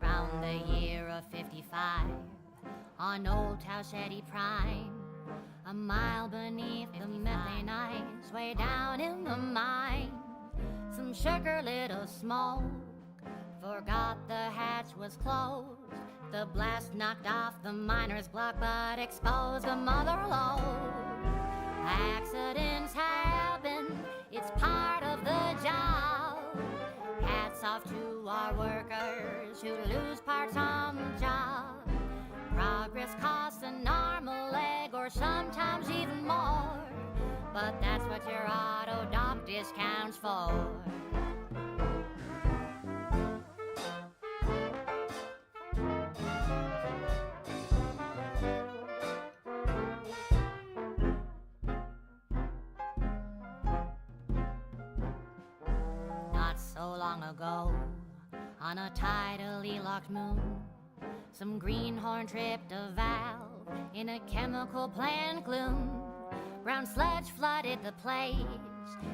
Round the year of 55, on Old Towshetty Prime, a mile beneath the methane ice, way down in the mine, some sugar little smoke forgot the hatch was closed. The blast knocked off the miner's block but exposed the mother lode. Accidents happen, it's part of the job. Hats off to our workers who lose parts on the job. Progress costs an arm, a leg, or sometimes even more. But that's what your auto doc discounts for. Not so long ago, on a tidally locked moon, some greenhorn tripped a valve in a chemical plant gloom. Brown sludge flooded the place,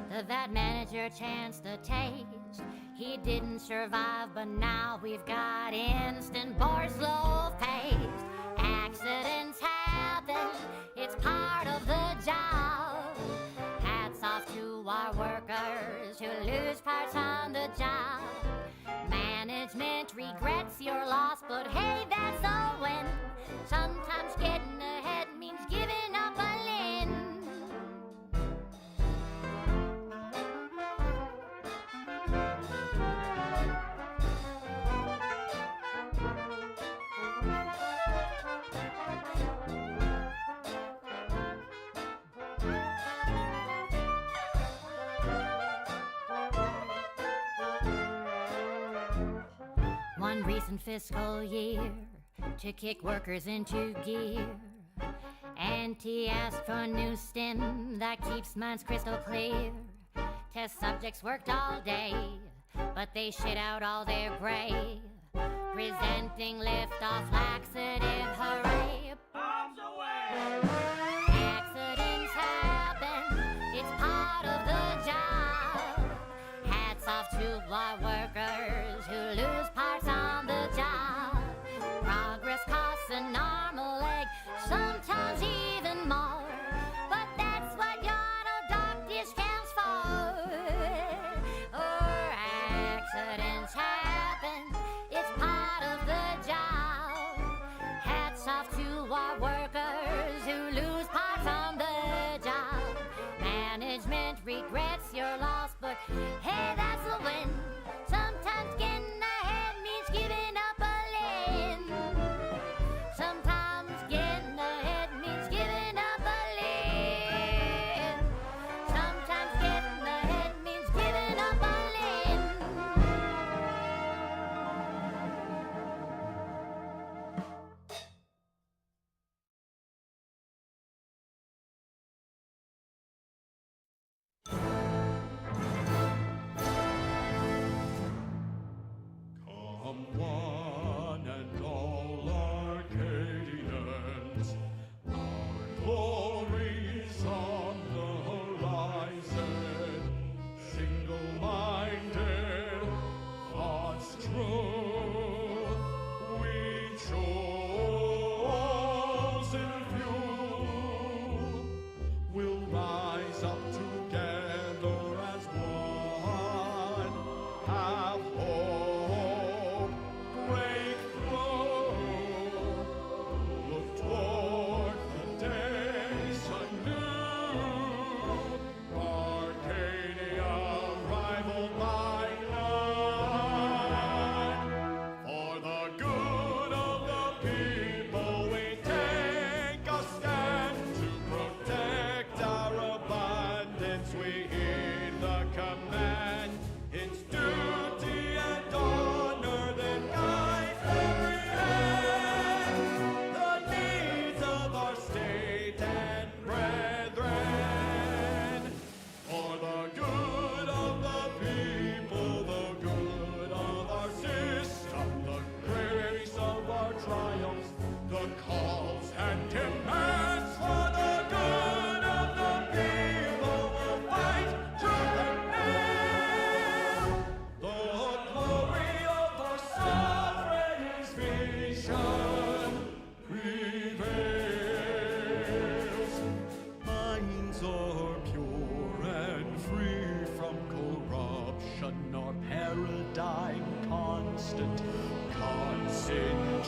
the vat manager chanced a taste. He didn't survive, but now we've got instant bore slow paste. Accidents happen, it's part of the job. Hats off to our workers who lose parts on the job. Management regrets your loss, but hey, that's a win. Sometimes getting ahead means giving up a limb. One recent fiscal year to kick workers into gear. Auntie asked for a new stim that keeps minds crystal clear. Test subjects worked all day, but they shit out all their gray. Presenting lift-off laxative, hooray! Bombs away! Accidents happen, it's part of the job. Hats off to our workers who lose parts on the job. Progress costs an arm, a leg, sometimes even more. But that's what your auto doc discounts for. Or accidents happen, it's part of the job. Hats off to our workers who lose parts on the job. Management regrets your loss, but hey, that's a win. Sometimes getting ahead means giving up a limb. Sometimes getting ahead means giving up a limb. Sometimes getting ahead means giving up a limb. Come one and all Arcadians, our glory's on the horizon. Single-minded, thoughts true, we chosen few will rise up together as one. Have hope,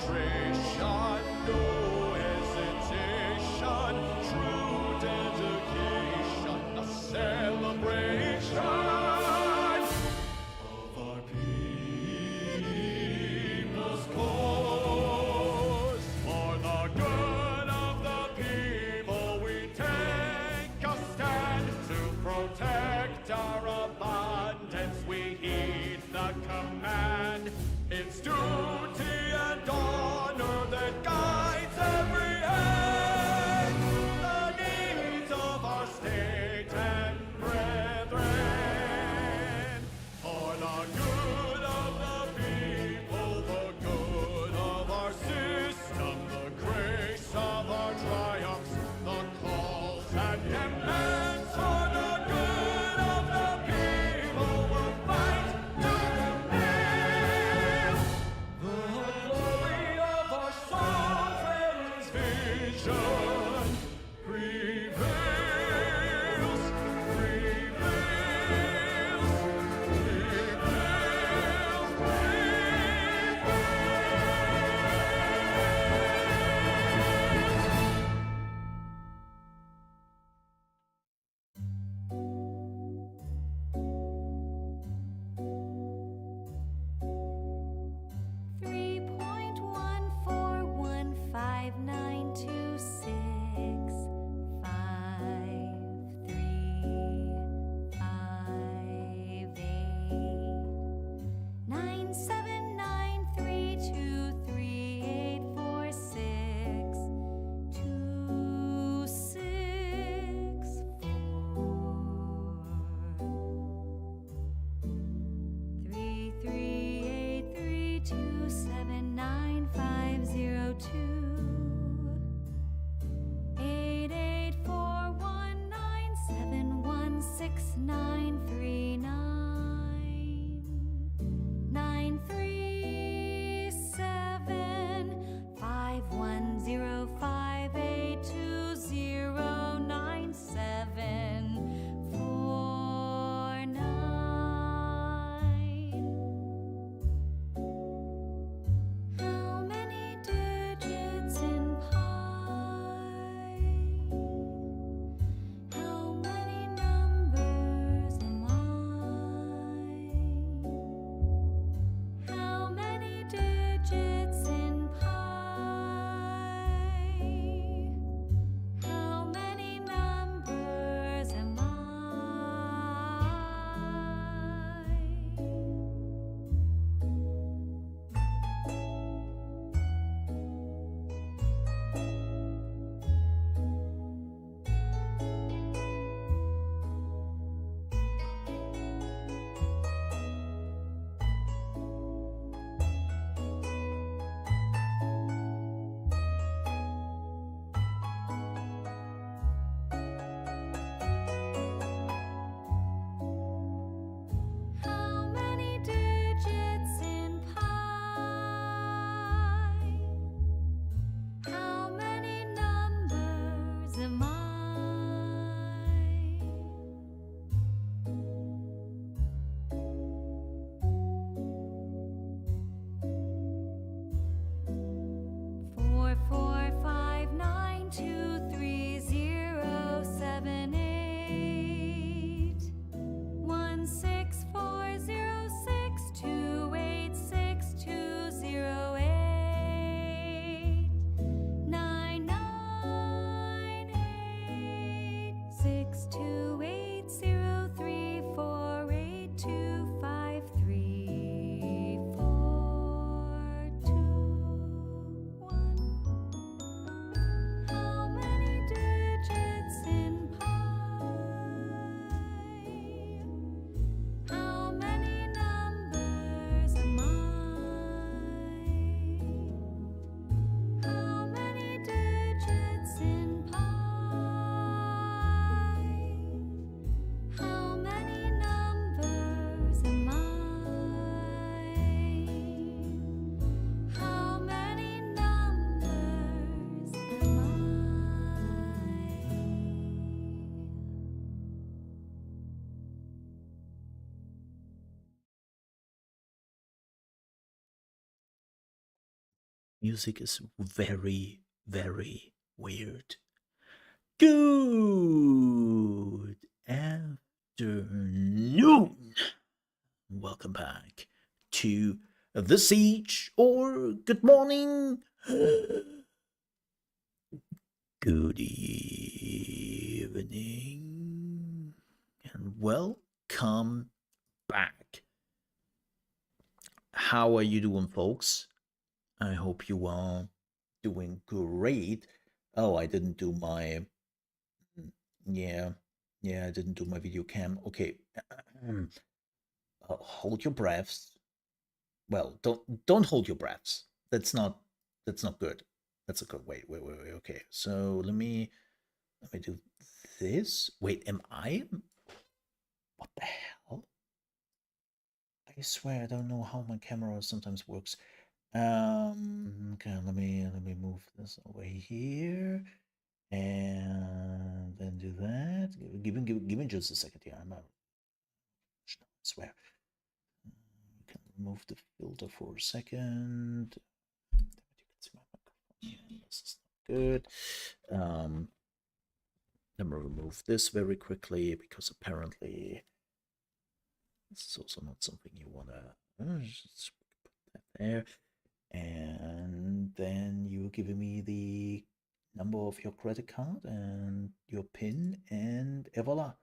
demonstration, no hesitation, true dedication, a celebration of our people's cause. For the good of the people, we take a stand to protect our abundance. We heed the command. It's duty and honor that guides music is very, very weird. Good afternoon. Welcome back to The Siege, or good morning, good evening, and welcome back. How are you doing, folks? I hope you are doing great. Oh, I didn't do my. Yeah, I didn't do my video cam. Okay, hold your breaths. Well, don't hold your breaths. That's not good. That's a good. Wait. Okay, so let me do this. Wait, am I? What the hell? I swear I don't know how my camera sometimes works. Okay, let me move this away here, and then do that. Give me just a second here. I'm out. I swear. We can remove the filter for a second. This is not good. Let me remove this very quickly because apparently this is also not something you want to. Just put that there. And then you're giving me the number of your credit card and your PIN, and voila,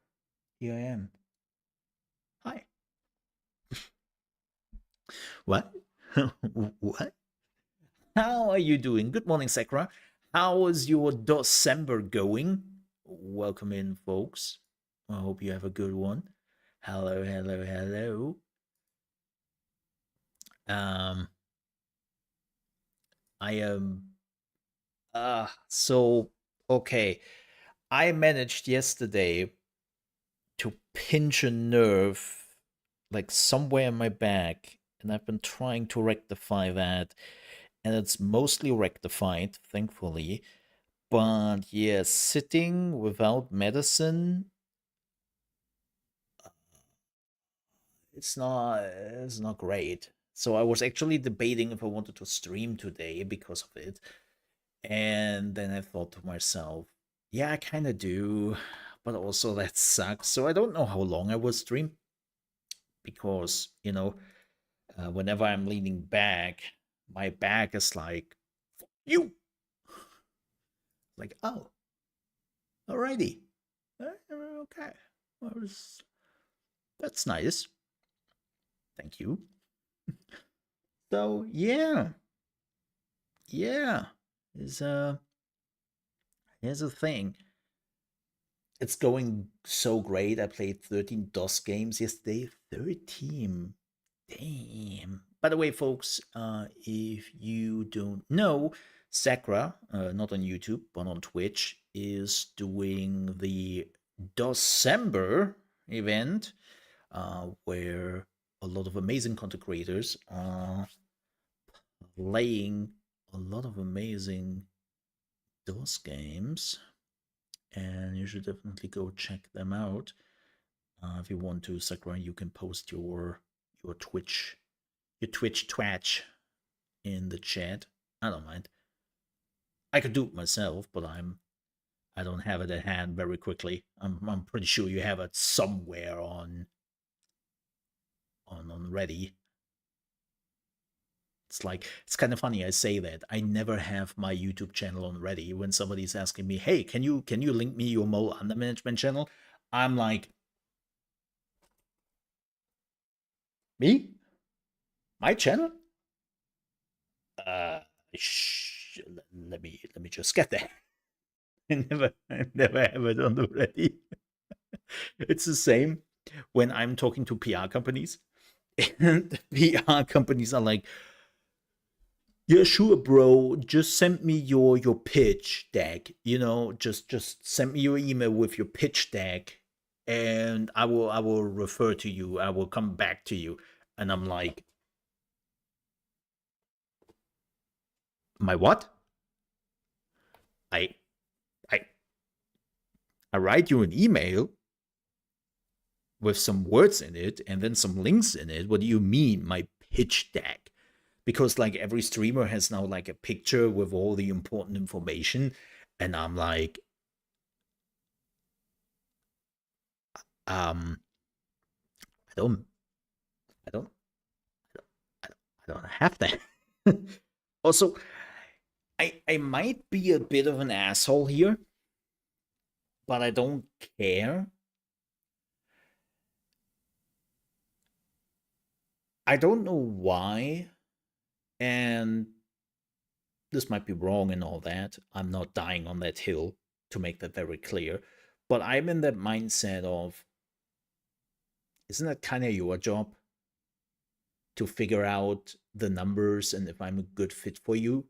here I am. Hi. What? What? How are you doing? Good morning, Sakura. How is your December going? Welcome in, folks. I hope you have a good one. Hello. I am so okay. I managed yesterday to pinch a nerve like somewhere in my back, and I've been trying to rectify that, and it's mostly rectified, thankfully. But yeah, sitting without medicine, it's not great. So I was actually debating if I wanted to stream today because of it. And then I thought to myself, yeah, I kind of do, but also that sucks. So I don't know how long I will stream because, whenever I'm leaning back, my back is like, you. Like, oh, alrighty. Okay. Well, that's nice. Thank you. So, yeah. Is here's the thing. It's going so great. I played 13 DOS games yesterday. 13. Damn. By the way, folks, if you don't know, Sakura, not on YouTube, but on Twitch, is doing the December event, where a lot of amazing content creators are playing a lot of amazing DOS games, and you should definitely go check them out. If you want to, Sakura, you can post your Twitch twatch in the chat. I don't mind. I could do it myself, but I don't have it at hand very quickly. I'm pretty sure you have it somewhere on ready. It's kind of funny I say that. I never have my YouTube channel on ready. When somebody's asking me, "Hey, can you link me your Mole Under Management channel?" I'm like, me? My channel? Let me just get there. I never have it on the ready. It's the same when I'm talking to PR companies, and PR companies are like, "Yeah, sure, bro. Just send me your pitch deck. Just send me your email with your pitch deck, and I will refer to you. I will come back to you." And I'm like, my what? I write you an email with some words in it and then some links in it. What do you mean, my pitch deck? because like every streamer has now like a picture with all the important information, and I'm like, um, I don't, I don't, I don't have that. Also, I might be a bit of an asshole here, but I don't care. I don't know why, and this might be wrong and all that. I'm not dying on that hill, to make that very clear. But I'm in that mindset of, isn't that kind of your job to figure out the numbers and if I'm a good fit for you?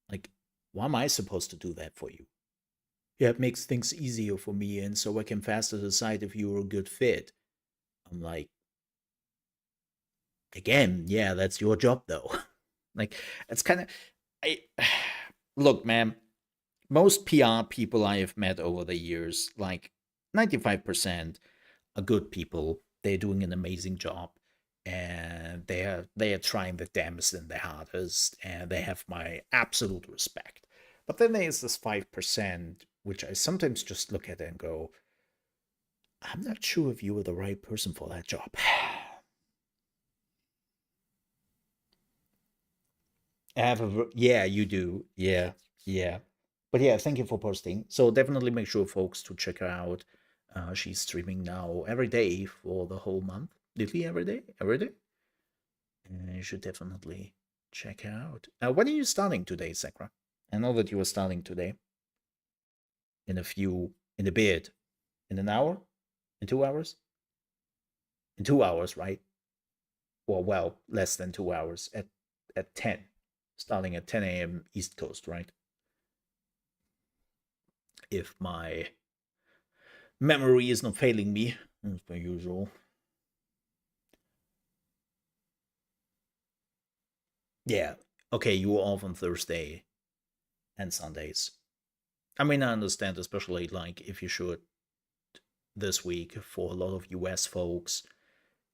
Like, why am I supposed to do that for you? Yeah, it makes things easier for me, and so I can faster decide if you're a good fit. I'm like, again, yeah, that's your job though. Like, it's kind of, I look, man. Most PR people I have met over the years, like 95%, are good people. They're doing an amazing job, and they are trying the damnedest and the hardest, and they have my absolute respect. But then there's this 5%, which I sometimes just look at and go, I'm not sure if you were the right person for that job. Yeah, you do. Yeah, yeah. But yeah, thank you for posting. So definitely make sure, folks, to check her out. She's streaming now every day for the whole month. Literally every day, every day. And you should definitely check her out. When are you starting today, Sakura? I know that you were starting today. In a bit, in an hour, in 2 hours, in 2 hours, right? Well, less than 2 hours at 10, starting at 10 a.m. East Coast, right? If my memory is not failing me, as per usual. Yeah. Okay, you were off on Thursday and Sundays. I mean, I understand, especially like if you should this week for a lot of US folks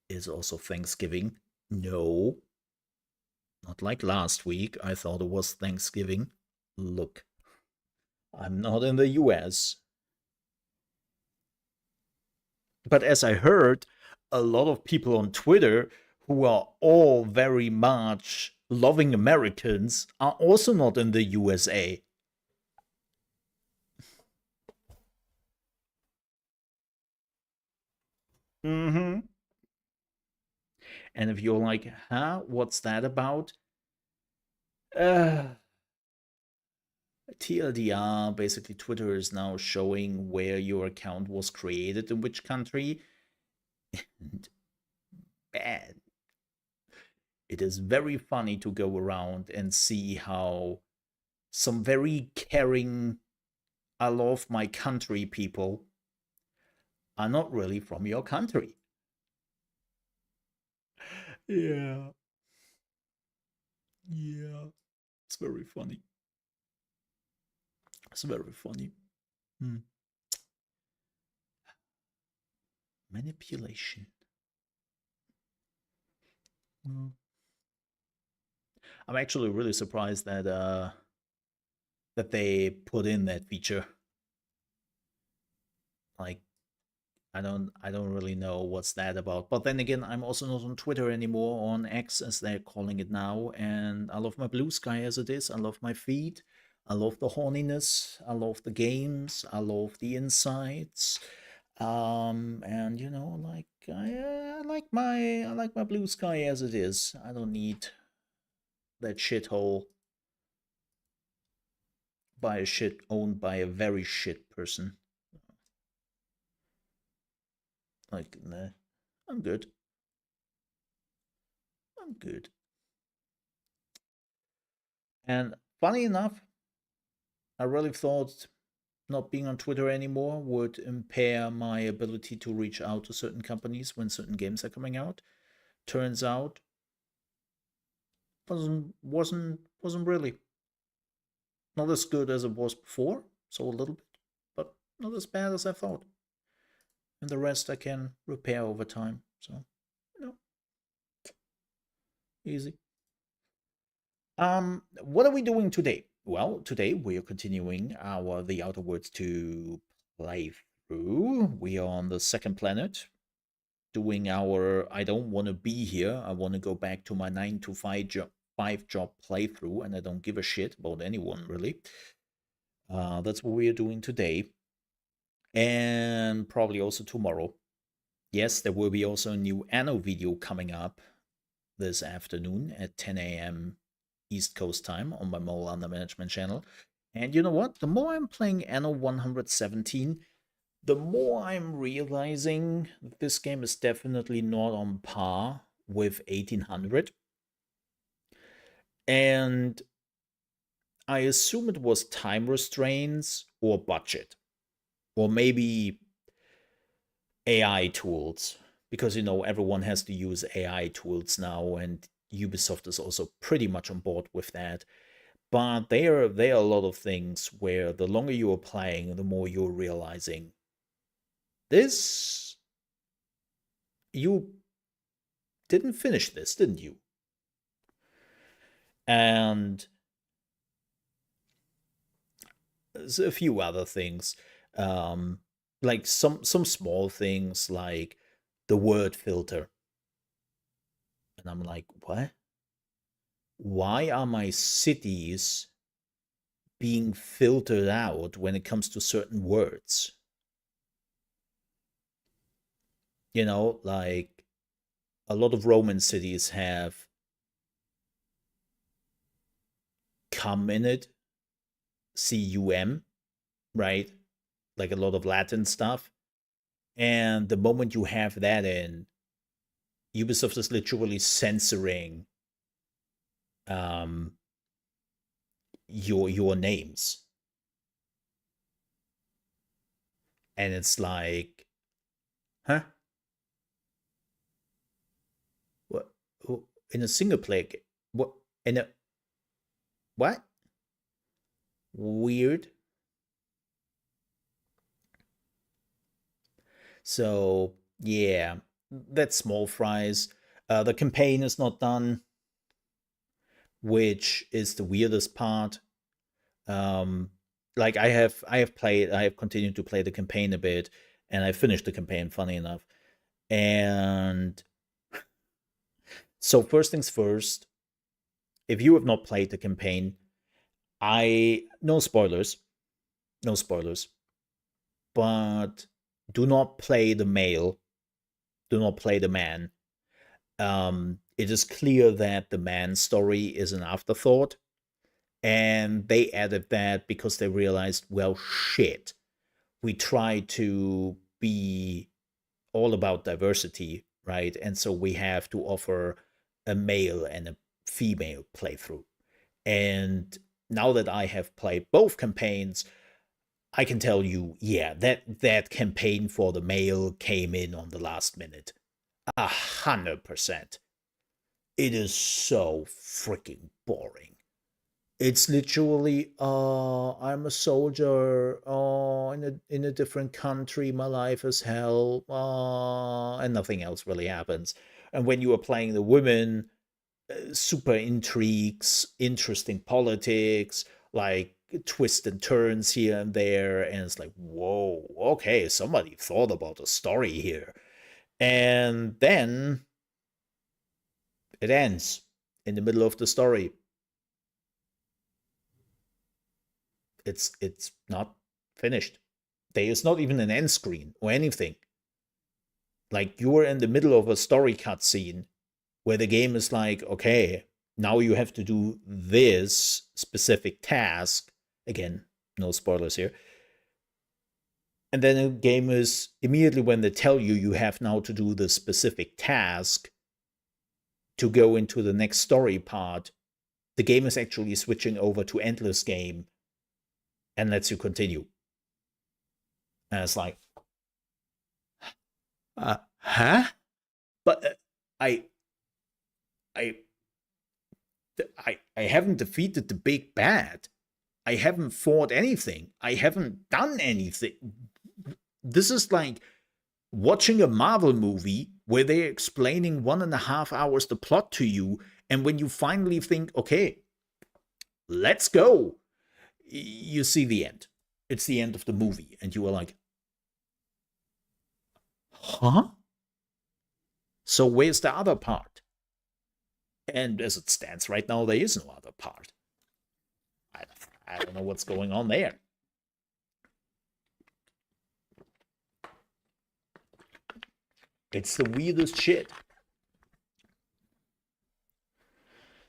is also Thanksgiving. No, not like last week. I thought it was Thanksgiving. Look, I'm not in the US. But as I heard, a lot of people on Twitter who are all very much loving Americans are also not in the USA. Mm-hmm. And if you're like, huh, what's that about? Uh, TLDR, basically, Twitter is now showing where your account was created in which country. And bad. It is very funny to go around and see how some very caring, I love my country people are not really from your country. Yeah. Yeah. It's very funny. It's very funny. Hmm. Manipulation. Hmm. I'm actually really surprised that they put in that feature. Like, I don't really know what's that about. But then again, I'm also not on Twitter anymore, on X as they're calling it now, and I love my blue sky as it is. I love my feed. I love the horniness. I love the games. I love the insights. And like I like my blue sky as it is. I don't need that shithole by a shit owned by a very shit person. Like, nah, I'm good. I'm good. And funny enough, I really thought not being on Twitter anymore would impair my ability to reach out to certain companies when certain games are coming out. Turns out, wasn't really. Not as good as it was before, so a little bit, but not as bad as I thought. And the rest I can repair over time. So, you know, easy. What are we doing today? Well, today we are continuing our The Outer Worlds 2 playthrough. We are on the second planet, doing our I don't want to be here. I want to go back to my 9 to 5 job playthrough, and I don't give a shit about anyone really. That's what we are doing today, and probably also tomorrow. Yes, there will be also a new Anno video coming up this afternoon at 10 a.m. East Coast time on my Mole Under Management channel. And you know what? The more I'm playing Anno 117, the more I'm realizing that this game is definitely not on par with 1800. And I assume it was time restraints or budget, or maybe AI tools, because you know everyone has to use AI tools now, and Ubisoft is also pretty much on board with that. But there are a lot of things where the longer you are playing, the more you're realizing this. You didn't finish this, didn't you? And there's a few other things, like some small things like the word filter. And I'm like, what? Why are my cities being filtered out when it comes to certain words? You know, like a lot of Roman cities have cum in it, cum, right? Like a lot of Latin stuff. And the moment you have that in, Ubisoft is literally censoring your names. And it's like, huh? What? In a single player game? What? In a what? Weird. So yeah, that's small fries. The campaign is not done, which is the weirdest part. Like I have continued to play the campaign a bit, and I finished the campaign, funny enough. And so first things first, if you have not played the campaign, no spoilers, but do not play the male, do not play the man. It is clear that the man's story is an afterthought, and they added that because they realized, well, shit, we try to be all about diversity, right? And so we have to offer a male and a female playthrough. And now that I have played both campaigns, I can tell you, yeah, that campaign for the male came in on the last minute. 100%. It is so freaking boring. It's literally, I'm a soldier, in a different country, my life is hell, and nothing else really happens. And when you are playing the women, super intrigues, interesting politics, like twists and turns here and there, and it's like, whoa, okay, somebody thought about a story here. And then it ends in the middle of the story. It's not finished. There is not even an end screen or anything. Like, you are in the middle of a story cutscene where the game is like, okay, now you have to do this specific task. Again, no spoilers here. And then the game is immediately, when they tell you you have now to do the specific task to go into the next story part, the game is actually switching over to endless game and lets you continue. And it's like, huh? But I haven't defeated the big bad. I haven't fought anything. I haven't done anything. This is like watching a Marvel movie where they're explaining 1.5 hours the plot to you, and when you finally think, okay, let's go. You see the end. It's the end of the movie, and you are like, huh? So where's the other part? And as it stands right now, there is no other part. I don't know what's going on there. It's the weirdest shit.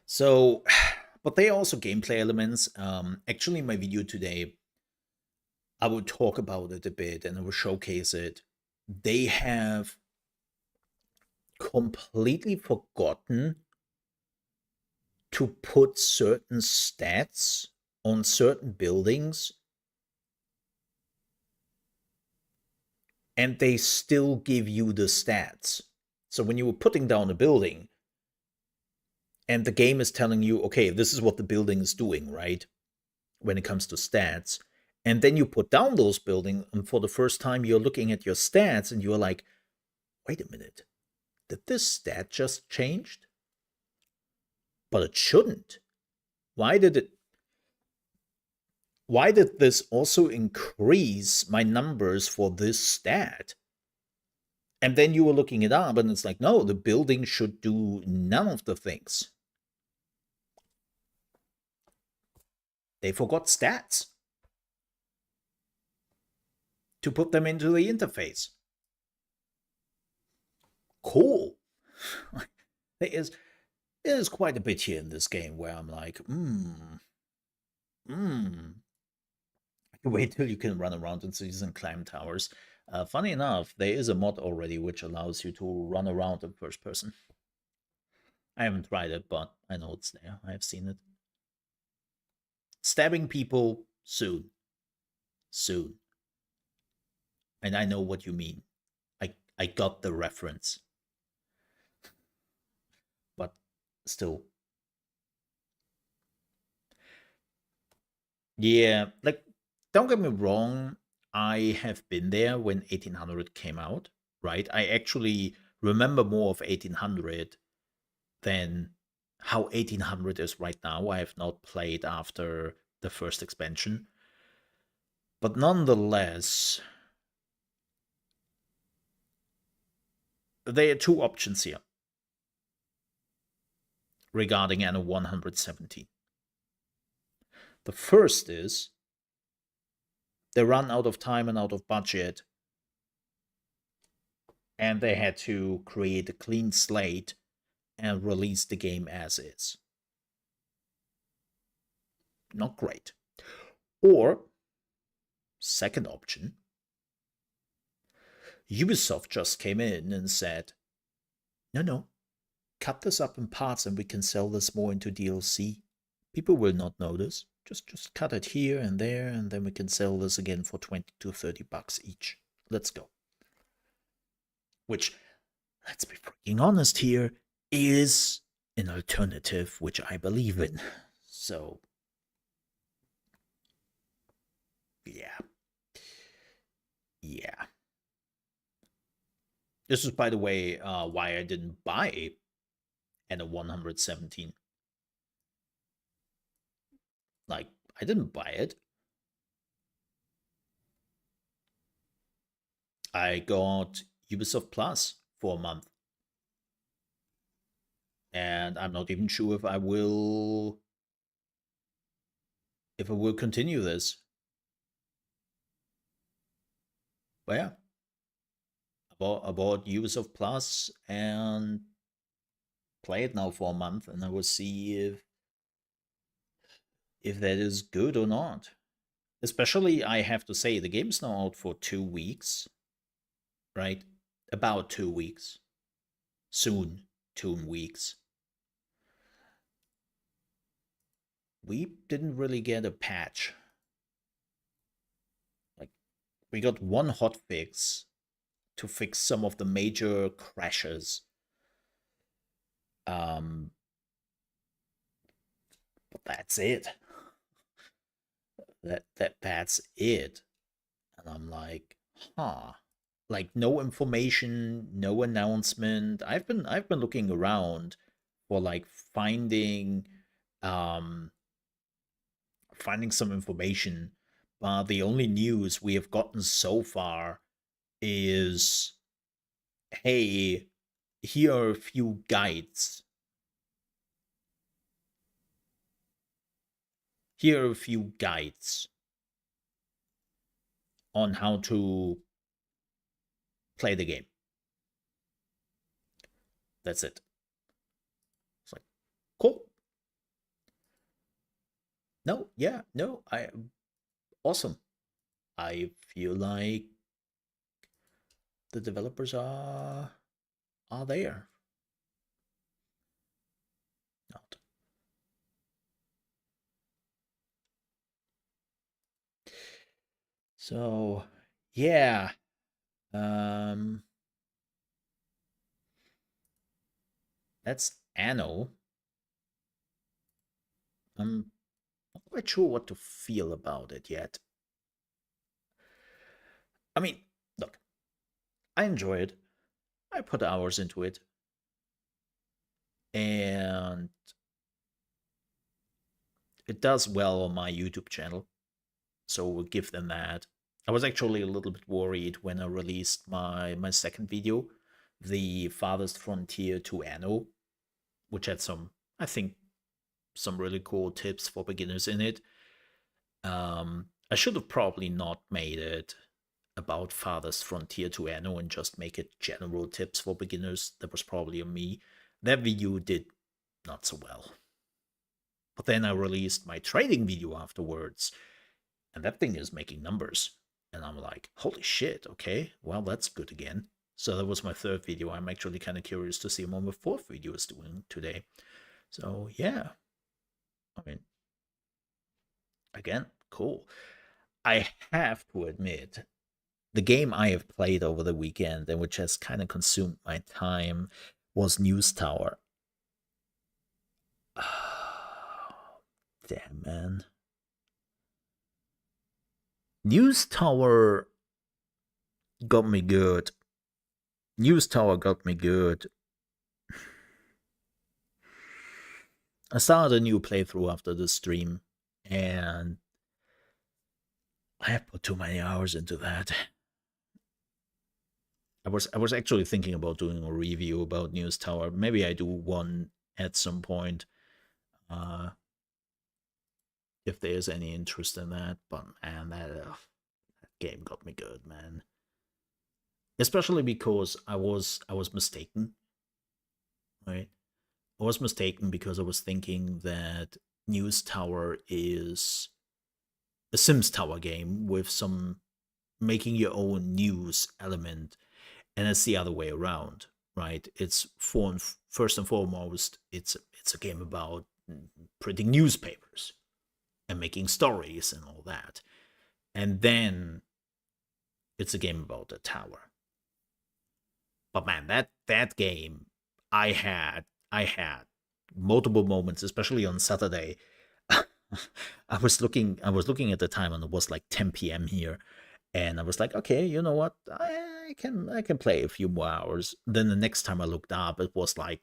So, but there are also gameplay elements. Actually, in my video today, I will talk about it a bit and I will showcase it. They have completely forgotten to put certain stats on certain buildings, and they still give you the stats. So when you were putting down a building, and the game is telling you, okay, this is what the building is doing, right? When it comes to stats. And then you put down those buildings, and for the first time, you're looking at your stats, and you're like, wait a minute, did this stat just changed? But it shouldn't. Why did this also increase my numbers for this stat? And then you were looking it up, and it's like, no, the building should do none of the things. They forgot stats to put them into the interface. Cool. There's quite a bit here in this game where I'm like, wait till you can run around in cities and climb towers. Funny enough, there is a mod already which allows you to run around in first person. I haven't tried it, but I know it's there. I have seen it. Stabbing people, soon. Soon. And I know what you mean. I got the reference. But still. Yeah, like, don't get me wrong, I have been there when 1800 came out, right? I actually remember more of 1800 than how 1800 is right now. I have not played after the first expansion. But nonetheless, there are two options here regarding Anno 117. The first is they run out of time and out of budget, and they had to create a clean slate and release the game as is. Not great. Or, second option, Ubisoft just came in and said, no, cut this up in parts and we can sell this more into DLC. People will not notice. Just cut it here and there, and then we can sell this again for 20 to 30 bucks each. Let's go. Which, let's be freaking honest here, is an alternative which I believe in. So, yeah. This is, by the way, why I didn't buy Anno 117. Like, I didn't buy it. I got Ubisoft Plus for a month. And I'm not even sure if I will continue this. But yeah. I bought Ubisoft Plus and play it now for a month, and I will see if that is good or not. Especially, I have to say, the game's now out for 2 weeks, right? About 2 weeks. Soon, 2 weeks. We didn't really get a patch. Like, we got one hotfix to fix some of the major crashes. But that's it. That's it. And I'm like, huh. Like, no information, no announcement. I've been looking around for like finding finding some information, but the only news we have gotten so far is, hey, here are a few guides. Here are a few guides on how to play the game. That's it. It's like, cool. No, yeah, no, awesome. I feel like the developers are there. Not. So, yeah. That's Anno. I'm not quite sure what to feel about it yet. I mean, look, I enjoy it. I put hours into it. And it does well on my YouTube channel. So we'll give them that. I was actually a little bit worried when I released my second video, the Farthest Frontier to Anno, which had some, I think, some really cool tips for beginners in it. I should have probably not made it about Farthest Frontier to Anno and just make it general tips for beginners. That was probably on me. That video did not so well. But then I released my trading video afterwards, and that thing is making numbers. And I'm like, holy shit, okay, well, that's good again. So that was my third video. I'm actually kind of curious to see what my fourth video is doing today. So yeah, I mean, again, cool. I have to admit, the game I have played over the weekend and which has kind of consumed my time was News Tower. Damn, man. News Tower got me good. News Tower got me good. I started a new playthrough after the stream, and I have put too many hours into that. I was actually thinking about doing a review about News Tower. Maybe I do one at some point, if there's any interest in that. But man, that game got me good, man. Especially because I was mistaken, right? I was mistaken because I was thinking that News Tower is a Sims Tower game with some making your own news element, and it's the other way around, right? It's first and foremost, it's a game about printing newspapers and making stories and all that, and then it's a game about a tower. But man, that game, I had multiple moments, especially on Saturday. I was looking at the time, and it was like 10 p.m. here, and I was like, okay, you know what, I can play a few more hours. Then the next time I looked up, it was like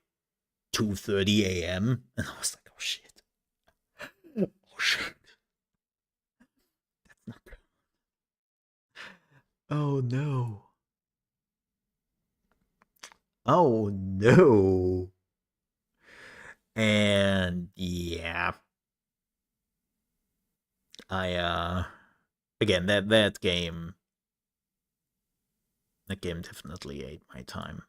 2:30 a.m. and I was like, oh shit, oh shit, that's not good. Oh no. Oh no. And yeah, I again, that game definitely ate my time.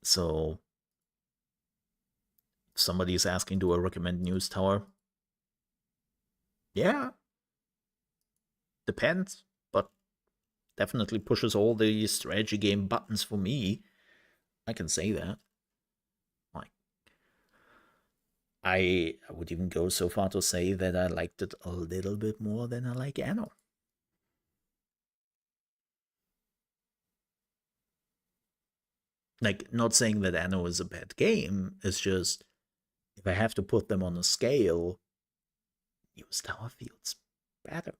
So if somebody is asking, do I recommend News Tower? Yeah, depends, but definitely pushes all the strategy game buttons for me. I can say that. Like, I would even go so far to say that I liked it a little bit more than I like Anno. Like, not saying that Anno is a bad game, it's just, if I have to put them on a scale, News Tower feels better.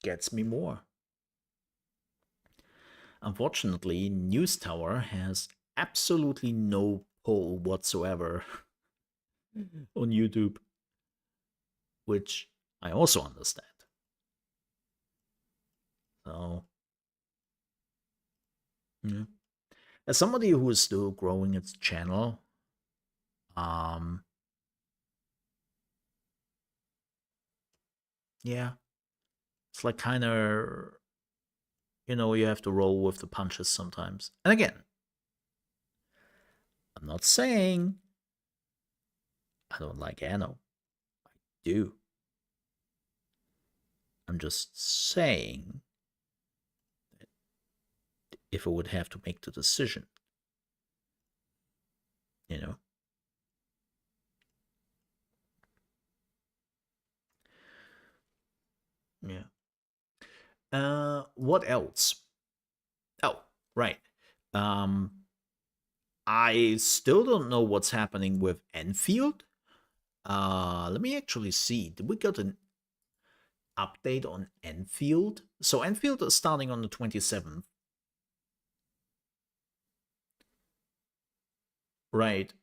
Gets me more. Unfortunately, News Tower has absolutely no hole whatsoever on YouTube, which I also understand. So, yeah. As somebody who is still growing its channel, yeah, it's like kind of, you have to roll with the punches sometimes. And again, I'm not saying I don't like Anno. I do. I'm just saying that if I would have to make the decision, Yeah. What else? Oh, right. I still don't know what's happening with Enfield. Let me actually see. Did we get an update on Enfield? So Enfield is starting on the 27th. Right.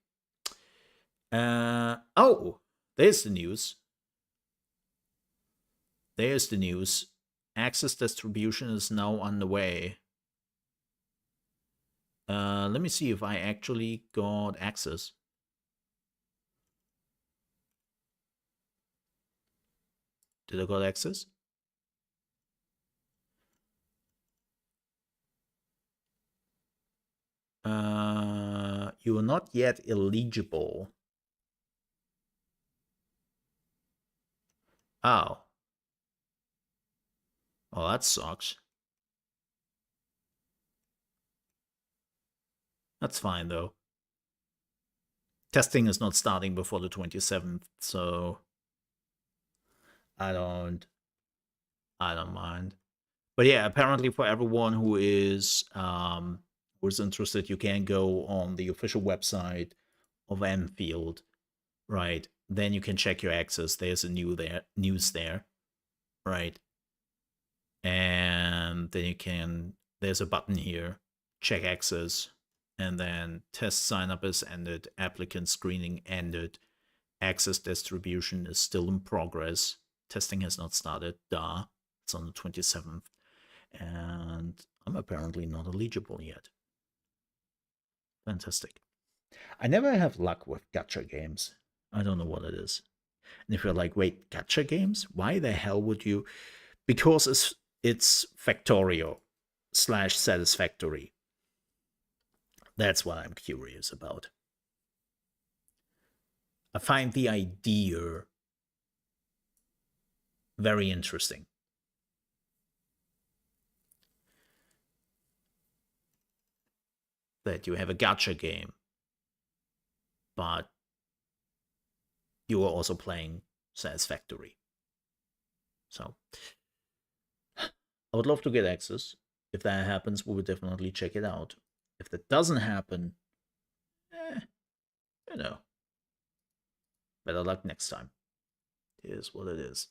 Oh, there's the news. There's the news. Access distribution is now underway. Let me see if I actually got access. Did I got access? You are not yet eligible. Oh. Oh, that sucks. That's fine, though. Testing is not starting before the 27th, so I don't mind. But yeah, apparently for everyone who's interested, you can go on the official website of Enfield, right? Then you can check your access. There's a news there, right? And then there's a button here, check access, and then test signup is ended, applicant screening ended, access distribution is still in progress, testing has not started, it's on the 27th, and I'm apparently not eligible yet. Fantastic. I never have luck with gacha games. I don't know what it is. And if you're like, wait, gacha games? Why the hell would you? Because it's Factorio / Satisfactory. That's what I'm curious about. I find the idea very interesting. That you have a gacha game, but you are also playing Satisfactory. So I would love to get access. If that happens, we would definitely check it out. If that doesn't happen, better luck next time. It is what it is.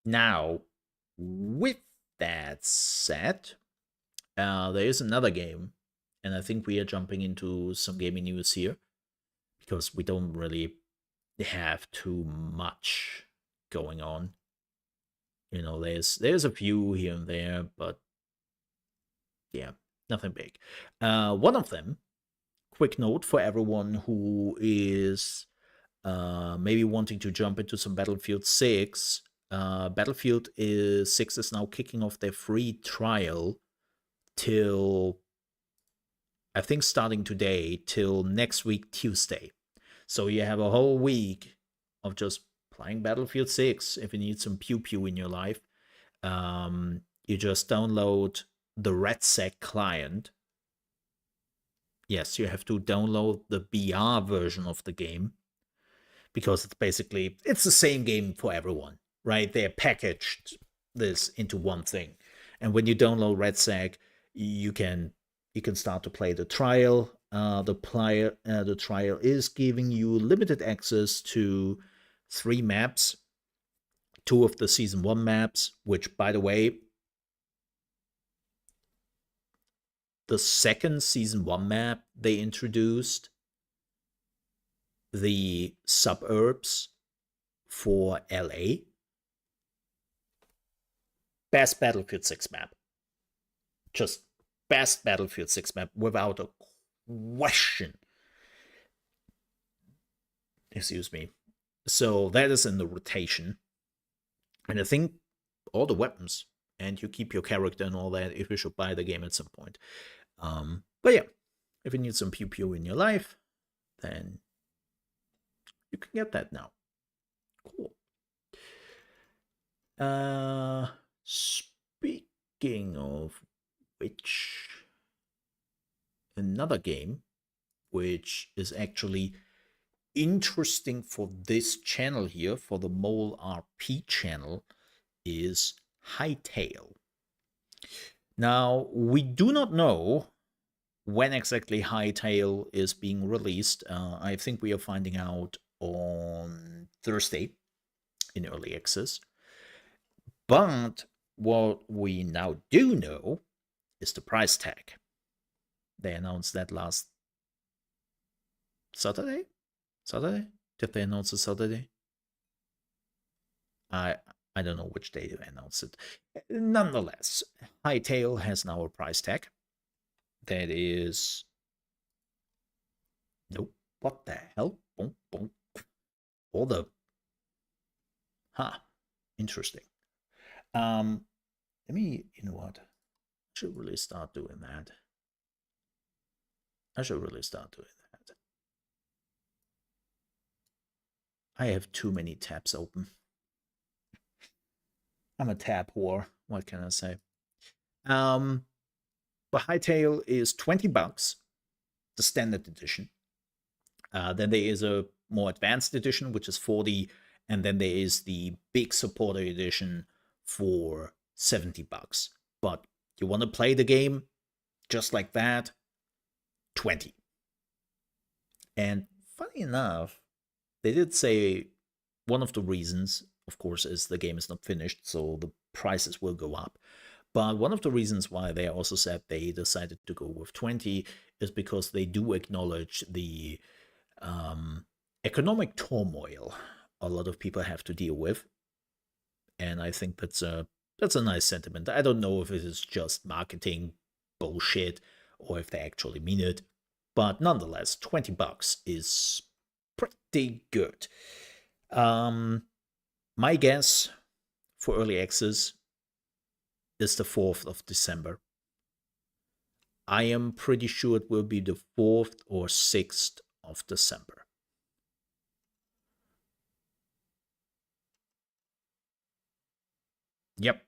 Now, with that said, there is another game, and I think we are jumping into some gaming news here because we don't really have too much going on. There's a few here and there, but yeah, nothing big. One of them, quick note for everyone who is maybe wanting to jump into some Battlefield 6. Battlefield 6 is now kicking off their free trial till, I think starting today, till next week, Tuesday. So you have a whole week of just playing Battlefield 6 if you need some pew-pew in your life. You just download the RedSec client. Yes, you have to download the BR version of the game because it's the same game for everyone, right? They packaged this into one thing. And when you download RedSec, you can start to play the trial. The trial is giving you limited access to 3 maps, 2 of the Season 1 maps, which, by the way, the second season 1 map they introduced, the suburbs for LA. Best Battlefield 6 map. Just best Battlefield 6 map without a question. Excuse me. So that is in the rotation. And I think all the weapons, and you keep your character and all that if you should buy the game at some point. But yeah, if you need some pew pew in your life, then you can get that now. Cool. Speaking of which, another game which is actually interesting for this channel here, for the Mole RP channel, is Hightail. Now, we do not know when exactly Hightail is being released. I think we are finding out on Thursday in early access. But what we now do know is the price tag. They announced that last Saturday? Did they announce it Saturday? I don't know which day they announced it. Nonetheless, Hightail has now a price tag that is... Nope. What the hell? Boom, boom. All the... Interesting. Let me... You know what? I should really start doing that. I have too many tabs open. I'm a tab whore. What can I say? But Hightail is $20, the standard edition. Then there is a more advanced edition, which is $40, and then there is the big supporter edition for $70. But you want to play the game just like that, $20. And funny enough, they did say one of the reasons, of course, is the game is not finished, so the prices will go up. But one of the reasons why they also said they decided to go with 20 is because they do acknowledge the economic turmoil a lot of people have to deal with. And I think that's a nice sentiment. I don't know if it is just marketing bullshit or if they actually mean it. But nonetheless, $20 is pretty good. My guess for early access is the 4th of December. I am pretty sure it will be the 4th or 6th of December. Yep,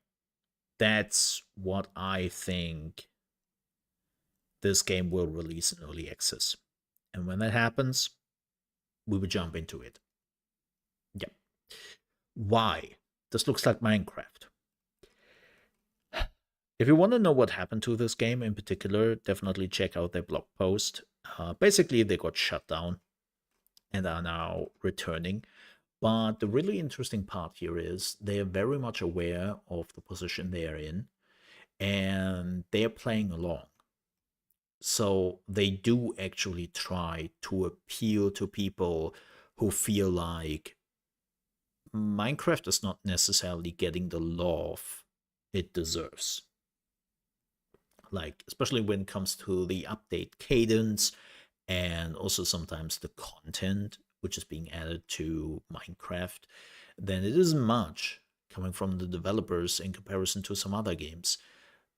that's what I think this game will release in early access. And when that happens, we will jump into it. Yep. Why? This looks like Minecraft. If you want to know what happened to this game in particular, definitely check out their blog post. Basically, they got shut down and are now returning. But the really interesting part here is they are very much aware of the position they are in, and they are playing along. So they do actually try to appeal to people who feel like Minecraft is not necessarily getting the love it deserves. Like, especially when it comes to the update cadence and also sometimes the content which is being added to Minecraft, then it isn't much coming from the developers in comparison to some other games.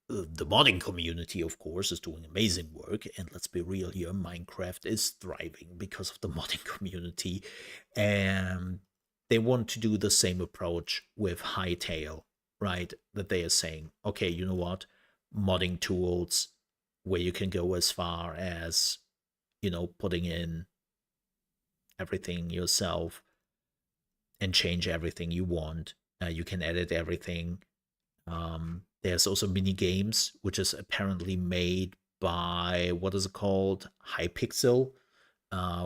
The modding community, of course, is doing amazing work, and let's be real here, Minecraft is thriving because of the modding community, and they want to do the same approach with Hightail, right? That they are saying, okay, you know what? Modding tools where you can go as far as, you know, putting in everything yourself and change everything you want. You can edit everything. There's also mini games, which is apparently made by, what is it called? Hypixel,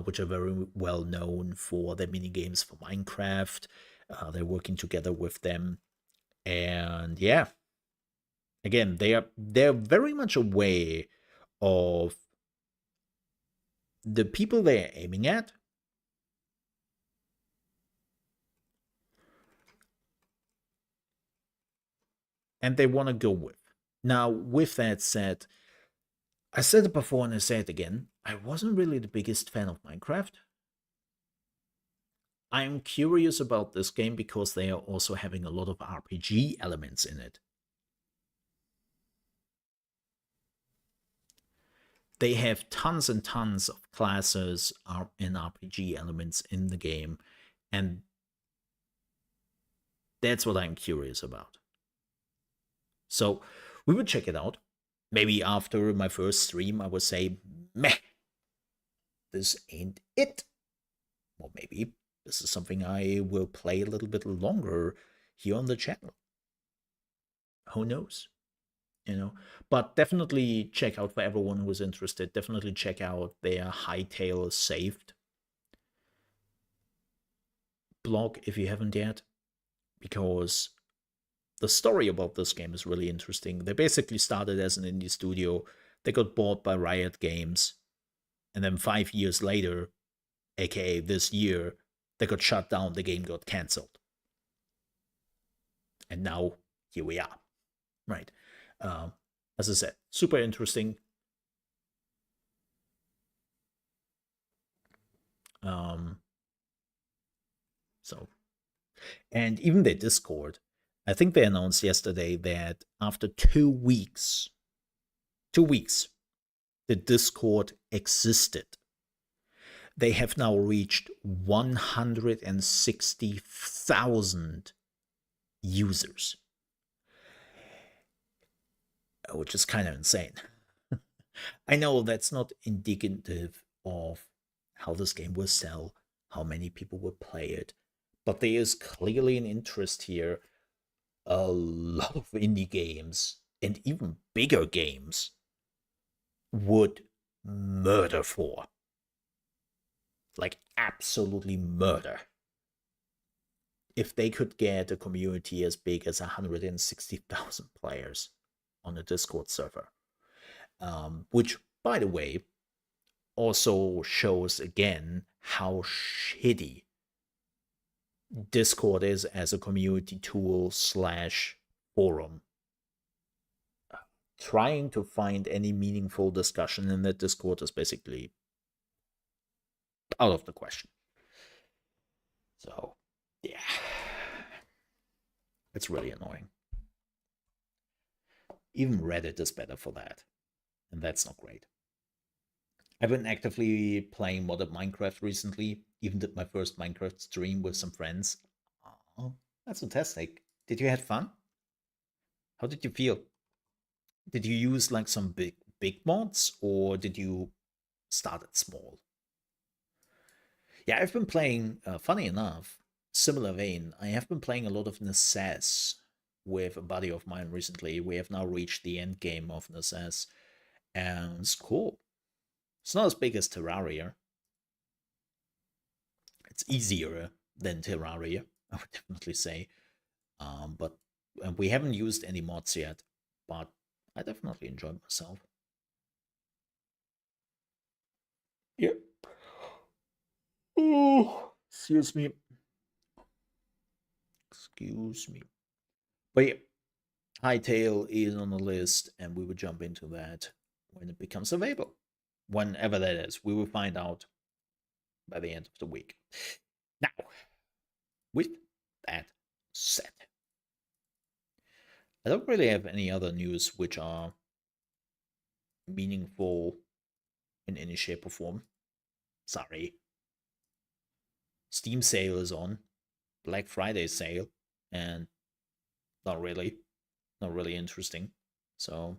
which are very well known for their mini games for Minecraft. They're working together with them. And yeah, again, they're very much aware of the people they're aiming at. And they want to go with. Now, with that said, I said it before and I say it again, I wasn't really the biggest fan of Minecraft. I'm curious about this game because they are also having a lot of RPG elements in it. They have tons and tons of classes and RPG elements in the game, and that's what I'm curious about. So we would check it out. Maybe after my first stream, I would say, meh, this ain't it. Or maybe this is something I will play a little bit longer here on the channel. Who knows? You know, but definitely check out, for everyone who is interested, definitely check out their Hightail Saved blog if you haven't yet, because the story about this game is really interesting. They basically started as an indie studio, they got bought by Riot Games, and then 5 years later, aka this year, they got shut down, the game got cancelled. And now, here we are, right? As I said, super interesting. And even their Discord, I think they announced yesterday that after 2 weeks, the Discord existed. They have now reached 160,000 users, which is kind of insane. I know that's not indicative of how this game will sell, how many people will play it, but there is clearly an interest here. A lot of indie games and even bigger games would murder for. Like, absolutely murder. If they could get a community as big as 160,000 players on a Discord server. Which, by the way, also shows again how shitty Discord is as a community tool / forum. Trying to find any meaningful discussion in that Discord is basically out of the question. So, yeah. It's really annoying. Even Reddit is better for that. And that's not great. I've been actively playing modded Minecraft recently. Even did my first Minecraft stream with some friends. Oh, that's fantastic. Did you have fun? How did you feel? Did you use like some big mods, or did you start at small? Yeah, I've been playing, funny enough, similar vein, I have been playing a lot of Necess with a buddy of mine recently. We have now reached the end game of Necess, and it's cool. It's not as big as Terraria. It's easier than Terraria, I would definitely say. But we haven't used any mods yet, but I definitely enjoyed myself. Yep. Oh, excuse me. But yeah, Hightail is on the list, and we will jump into that when it becomes available. Whenever that is, we will find out by the end of the week. Now, with that said, I don't really have any other news which are meaningful in any shape or form. Sorry. Steam sale is on. Black Friday sale. And not really interesting. So,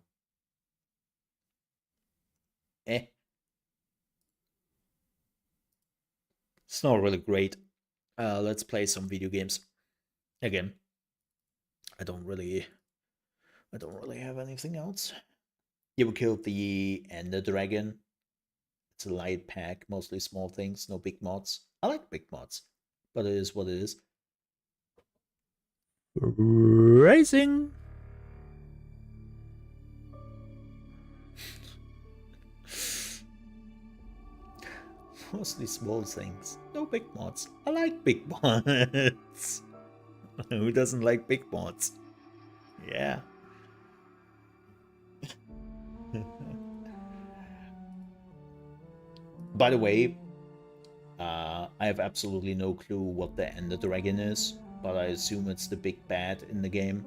it's not really great. Let's play some video games. Again, I don't really have anything else. You killed the Ender Dragon. It's a light pack, mostly small things, no big mods. I like big mods, but it is what it is. Racing. Mostly small things. No big mods. I like big mods. Who doesn't like big mods? Yeah. By the way, I have absolutely no clue what the Ender Dragon is, but I assume it's the big bad in the game.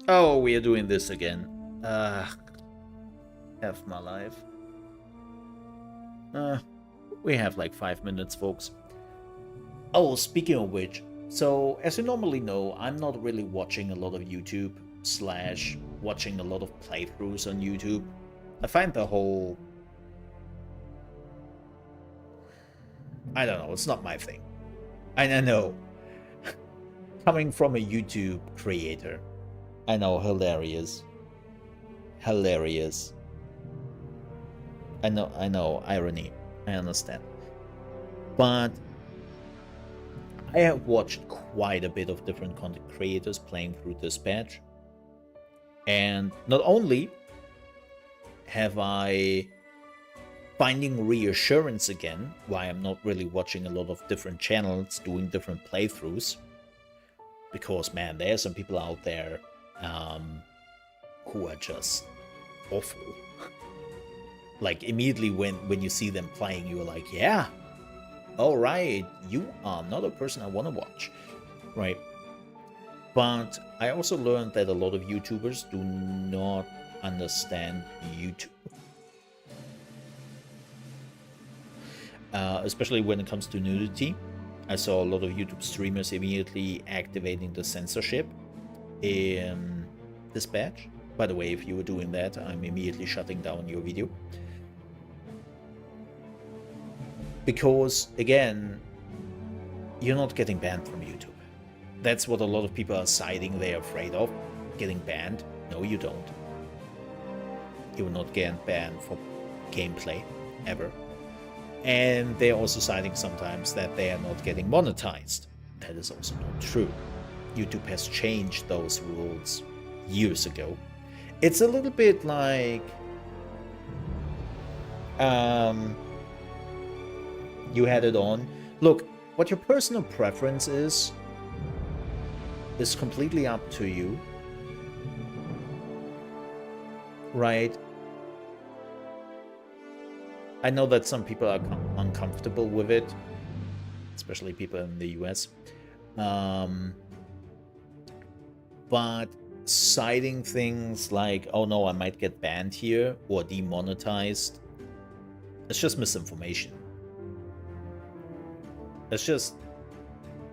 Oh, we are doing this again. F my life. We have like 5 minutes, folks. Oh, speaking of which, so as you normally know, I'm not really watching a lot of YouTube / watching a lot of playthroughs on YouTube. I find the whole... I don't know, it's not my thing. And I know, coming from a YouTube creator, I know, hilarious. Hilarious. I know, irony. I understand. But I have watched quite a bit of different content creators playing through Dispatch. And not only have I finding reassurance again why I'm not really watching a lot of different channels doing different playthroughs, because man, there are some people out there who are just awful. Like immediately when you see them playing, you're like, yeah, all right, you are not a person I want to watch, right? But I also learned that a lot of YouTubers do not understand YouTube. Especially when it comes to nudity. I saw a lot of YouTube streamers immediately activating the censorship in Dispatch. By the way, if you were doing that, I'm immediately shutting down your video. Because, again, you're not getting banned from YouTube. That's what a lot of people are citing they're afraid of, getting banned. No, you don't. You will not get banned for gameplay, ever. And they're also citing sometimes that they are not getting monetized. That is also not true. YouTube has changed those rules years ago. It's a little bit like you had it on. Look, what your personal preference is completely up to you. Right? I know that some people are uncomfortable with it, especially people in the US. But citing things like, oh no, I might get banned here or demonetized, it's just misinformation. It's just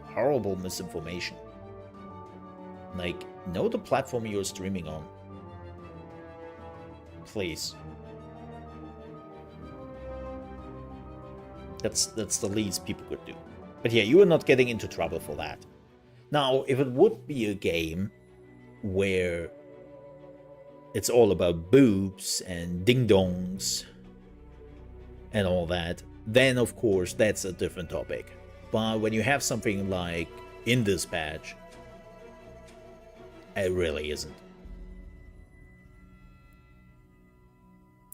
horrible misinformation. Like, know the platform you're streaming on. Please. That's the least people could do. But yeah, you are not getting into trouble for that. Now, if it would be a game where it's all about boobs and ding-dongs and all that, then of course that's a different topic. But when you have something like in Dispatch, it really isn't.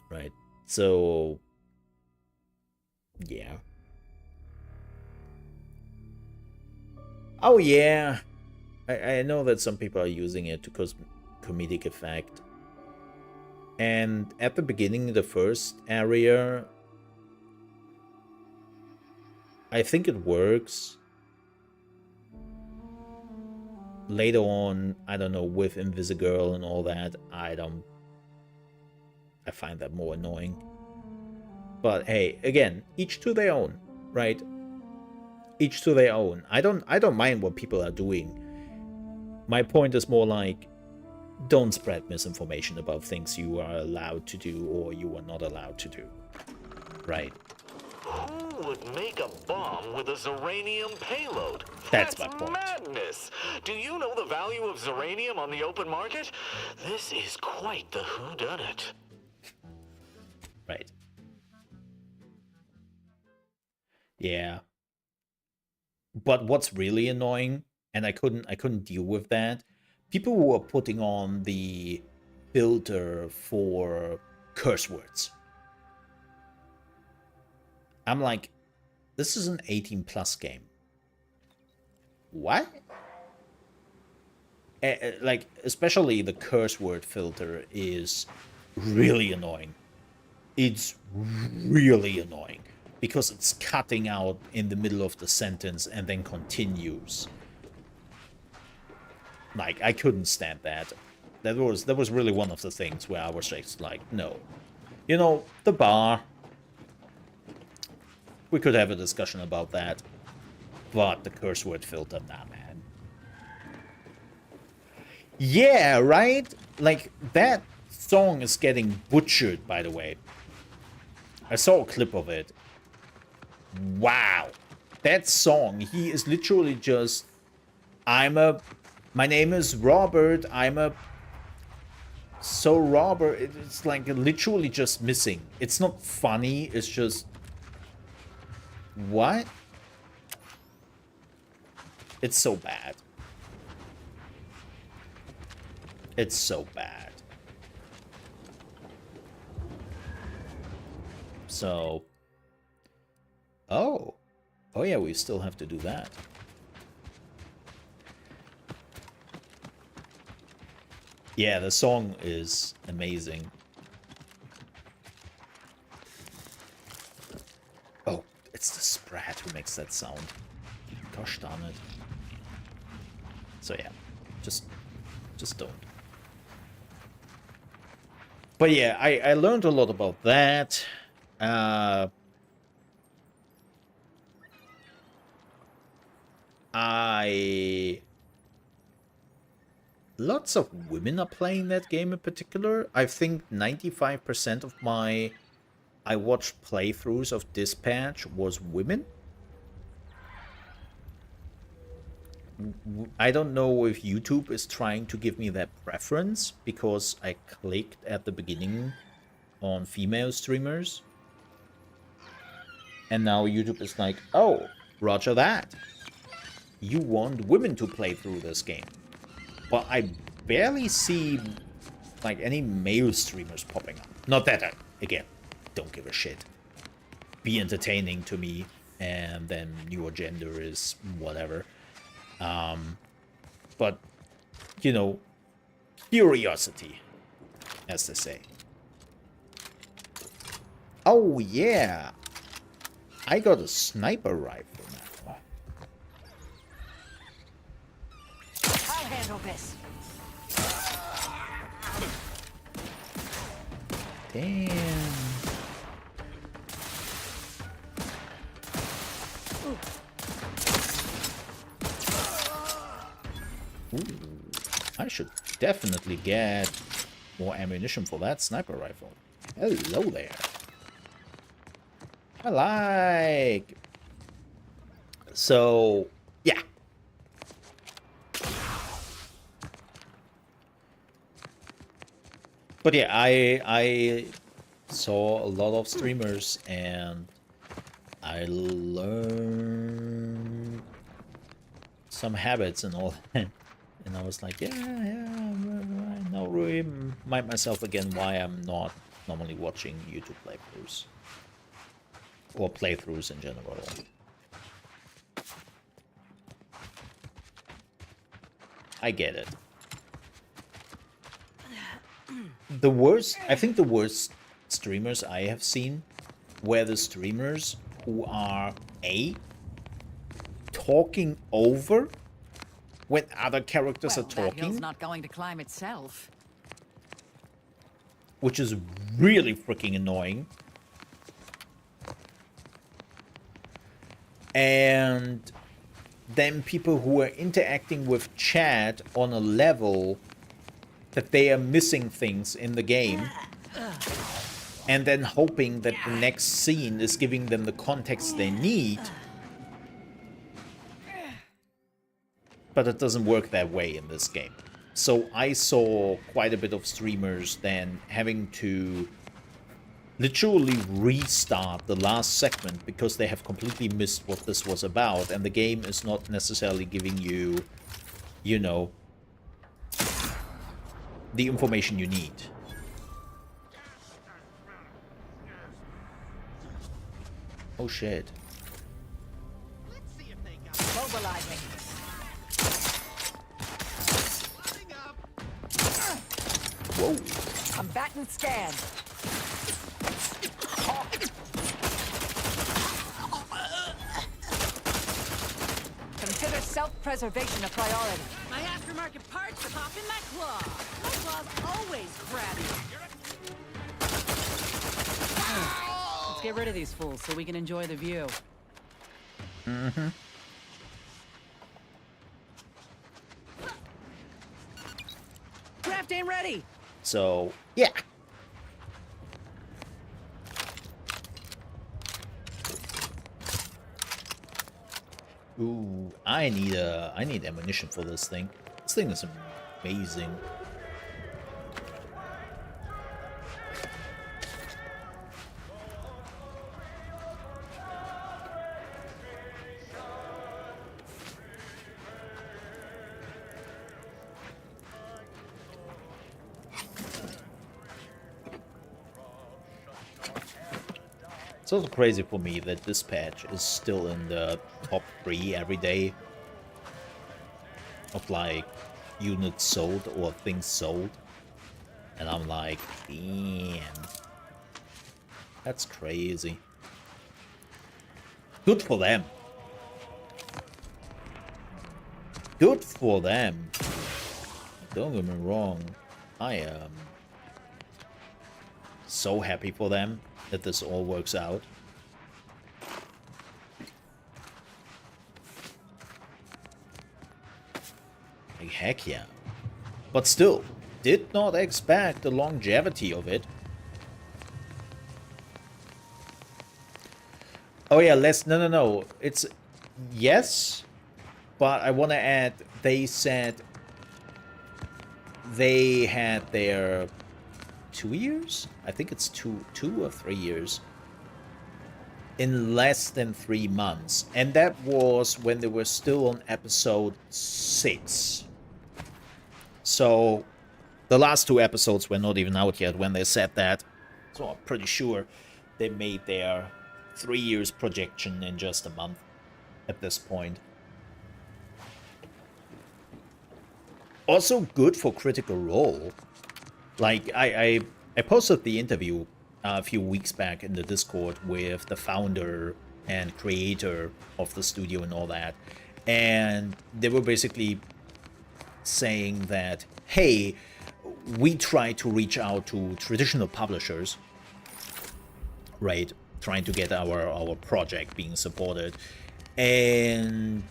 Right? So, yeah. Oh yeah, I know that some people are using it to cause comedic effect. And at the beginning, the first area, I think it works. Later on, I don't know, with Invisigirl and all that, I find that more annoying. But hey, again, each to their own, right? Each to their own. I don't mind what people are doing. My point is more like, don't spread misinformation about things you are allowed to do or you are not allowed to do. Right? Who would make a bomb with a Zeranium payload? That's my point. Madness! Do you know the value of Zeranium on the open market? This is quite the whodunit. Right. Yeah. But what's really annoying, and I couldn't deal with that, people who are putting on the filter for curse words. I'm like, this is an 18 plus game. What? Like, especially the curse word filter is really annoying. It's really annoying because it's cutting out in the middle of the sentence and then continues. Like, I couldn't stand that. That was really one of the things where I was just like, no. You know, the bar. We could have a discussion about that. But the curse word filter, nah, man. Yeah, right? Like, that song is getting butchered, by the way. I saw a clip of it. Wow. That song, he is literally just... My name is Robert, So Robert, it's like literally just missing. It's not funny, it's just... What? It's so bad. It's so bad. So... Oh. Oh yeah, we still have to do that. Yeah, the song is amazing. Oh, it's the Sprat who makes that sound. Gosh darn it. So yeah, just don't. But yeah, I learned a lot about that. Lots of women are playing that game in particular. I think 95% of I watched playthroughs of Dispatch was women. I don't know if YouTube is trying to give me that preference because I clicked at the beginning on female streamers. And now YouTube is like, oh, roger that. You want women to play through this game. But I barely see, like, any male streamers popping up. Not that I, again, don't give a shit. Be entertaining to me, and then your gender is whatever. But, you know, curiosity, as they say. Oh, yeah. I got a sniper rifle now. I'll handle this. Damn. Ooh, I should definitely get more ammunition for that sniper rifle. Hello there. I like. So, yeah. But yeah, I saw a lot of streamers and I learned some habits and all that. And I was like, yeah, I now remind myself again why I'm not normally watching YouTube playthroughs. Or playthroughs in general. I get it. I think the worst streamers I have seen were the streamers who are talking over when other characters are That hill's talking, not going to climb itself. which is really freaking annoying. And then people who are interacting with chat on a level that they are missing things in the game, and then hoping that the next scene is giving them the context they need. But it doesn't work that way in this game. So I saw quite a bit of streamers then having to literally restart the last segment because they have completely missed what this was about, and the game is not necessarily giving you, you know, the information you need. Oh shit. Mobilizing. Whoa. Combatant scan. Consider self-preservation a priority. My aftermarket parts pop in my claw. My claw's always crabby. Let's get rid of these fools so we can enjoy the view. Mm-hmm. Craft ain't ready. So, yeah. Ooh, I need ammunition for this thing. This thing is amazing. It's also crazy for me that this patch is still in the top 3 every day of like units sold or things sold, and I'm like, damn, that's crazy. Good for them. Good for them. Don't get me wrong, I am so happy for them that this all works out. Like, heck yeah. But still, did not expect the longevity of it. Oh yeah, no. It's, yes, but I want to add, they said they had their 2 years? I think it's two or 3 years. In less than 3 months. And that was when they were still on episode 6. So the last 2 episodes were not even out yet when they said that. So I'm pretty sure they made their 3 years projection in just a month at this point. Also good for Critical Role. Like, I posted the interview a few weeks back in the Discord with the founder and creator of the studio and all that. And they were basically saying that, hey, we try to reach out to traditional publishers, right? Trying to get our project being supported. And,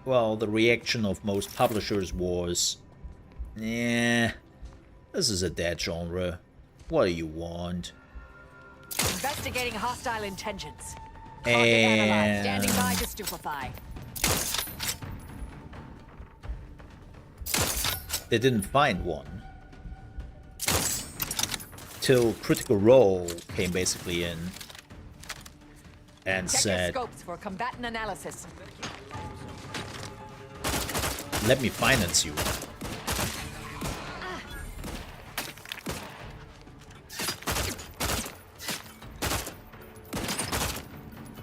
well, the reaction of most publishers was, eh, this is a dead genre. What do you want? Investigating hostile intentions. And Standing by to stupefy. they didn't find one. Till Critical Role came basically in and Check said, your scopes for combatant analysis. let me finance you.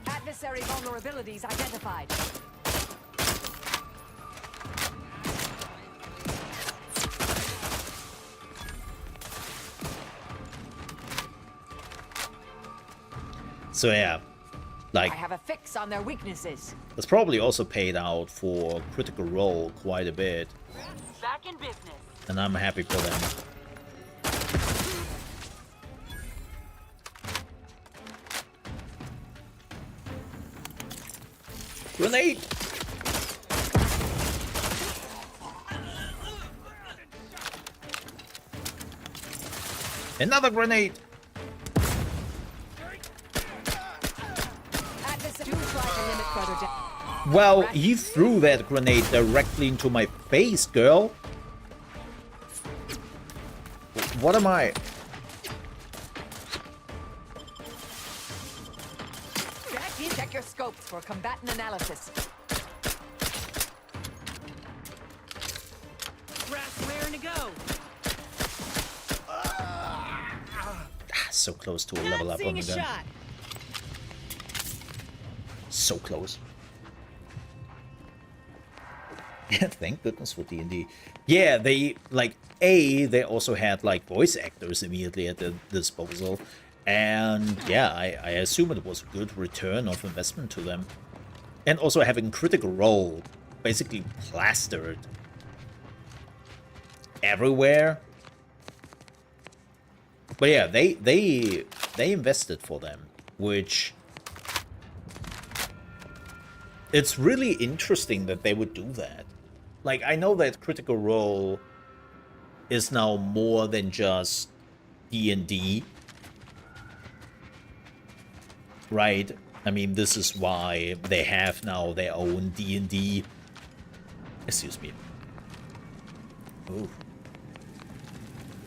Adversary vulnerabilities identified. So yeah, like, I have a fix on their weaknesses. that's probably also paid out for Critical Role quite a bit, Back in business. and I'm happy for them. Grenade! Another grenade! Adversary try to limit further damage. Well, he threw that grenade directly into my face, girl. What am I? Check your scopes for combatant analysis. Brass raring to go. So close to a level Not up on seeing the a gun. shot. so close. Yeah, thank goodness for D&D. Yeah, they, like, they also had, like, voice actors immediately at their disposal. And, yeah, I assume it was a good return of investment to them. And also having Critical Role basically plastered everywhere. But yeah, they invested for them, which... It's really interesting that they would do that. Like, I know that Critical Role is now more than just D&D. Right? I mean, this is why they have now their own D&D. Excuse me. Ooh.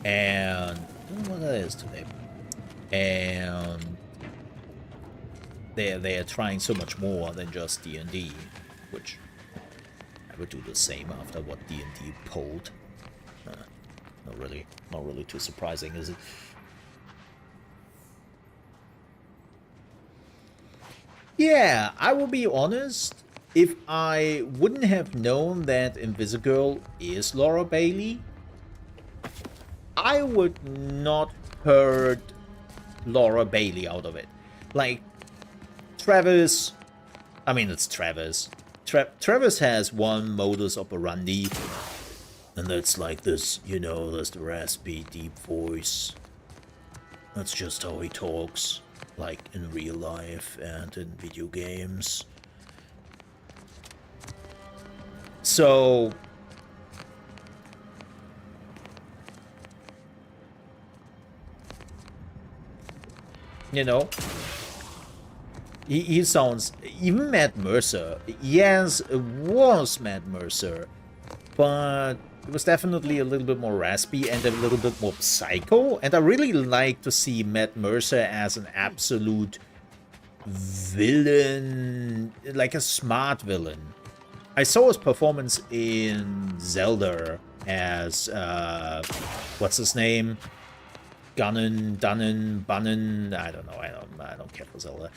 And... I don't know what that is today. And... They are trying so much more than just D&D, which I would do the same after what D&D pulled. Not really too surprising, is it? Yeah, I will be honest. If I wouldn't have known that Invisigirl is Laura Bailey, I would not heard Laura Bailey out of it. Like, Travis, I mean, it's Travis. Travis has one modus operandi, and that's like this, you know, there's the raspy, deep voice. That's just how he talks, like in real life and in video games. So... You know... He sounds... Even Matt Mercer. Yes, it was Matt Mercer. But it was definitely a little bit more raspy and a little bit more psycho. And I really like to see Matt Mercer as an absolute villain. Like a smart villain. I saw his performance in Zelda as... what's his name? Bunnan. I don't know. I don't care for Zelda.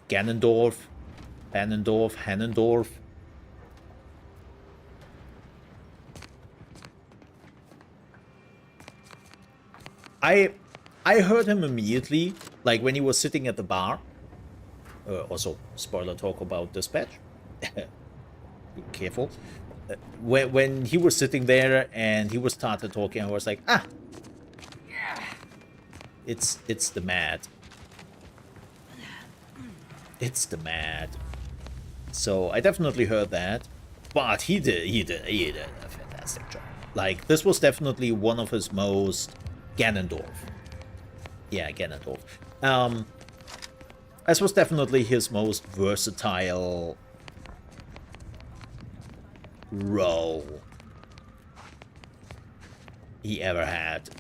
Ganondorf, Hannendorf. I heard him immediately, like when he was sitting at the bar. Also, spoiler talk about Dispatch. Be careful. When he was sitting there and he was started talking, I was like, ah, it's the Mad. It's the Mad. So I definitely heard that, but he did a fantastic job. Like, this was definitely one of his most Ganondorf. Yeah, Ganondorf. This was definitely his most versatile role he ever had.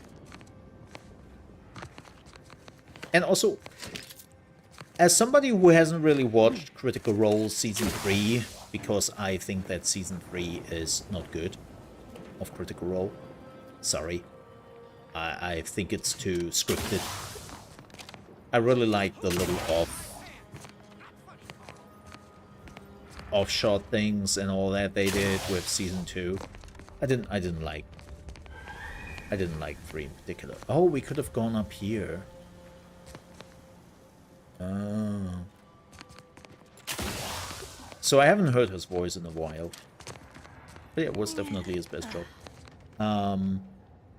And also, as somebody who hasn't really watched Critical Role Season 3, because I think that Season 3 is not good, of Critical Role. Sorry. I think it's too scripted. I really like the little offshot things and all that they did with Season 2. I didn't like 3 in particular. Oh, we could have gone up here. So I haven't heard his voice in a while. But yeah, it was definitely his best job.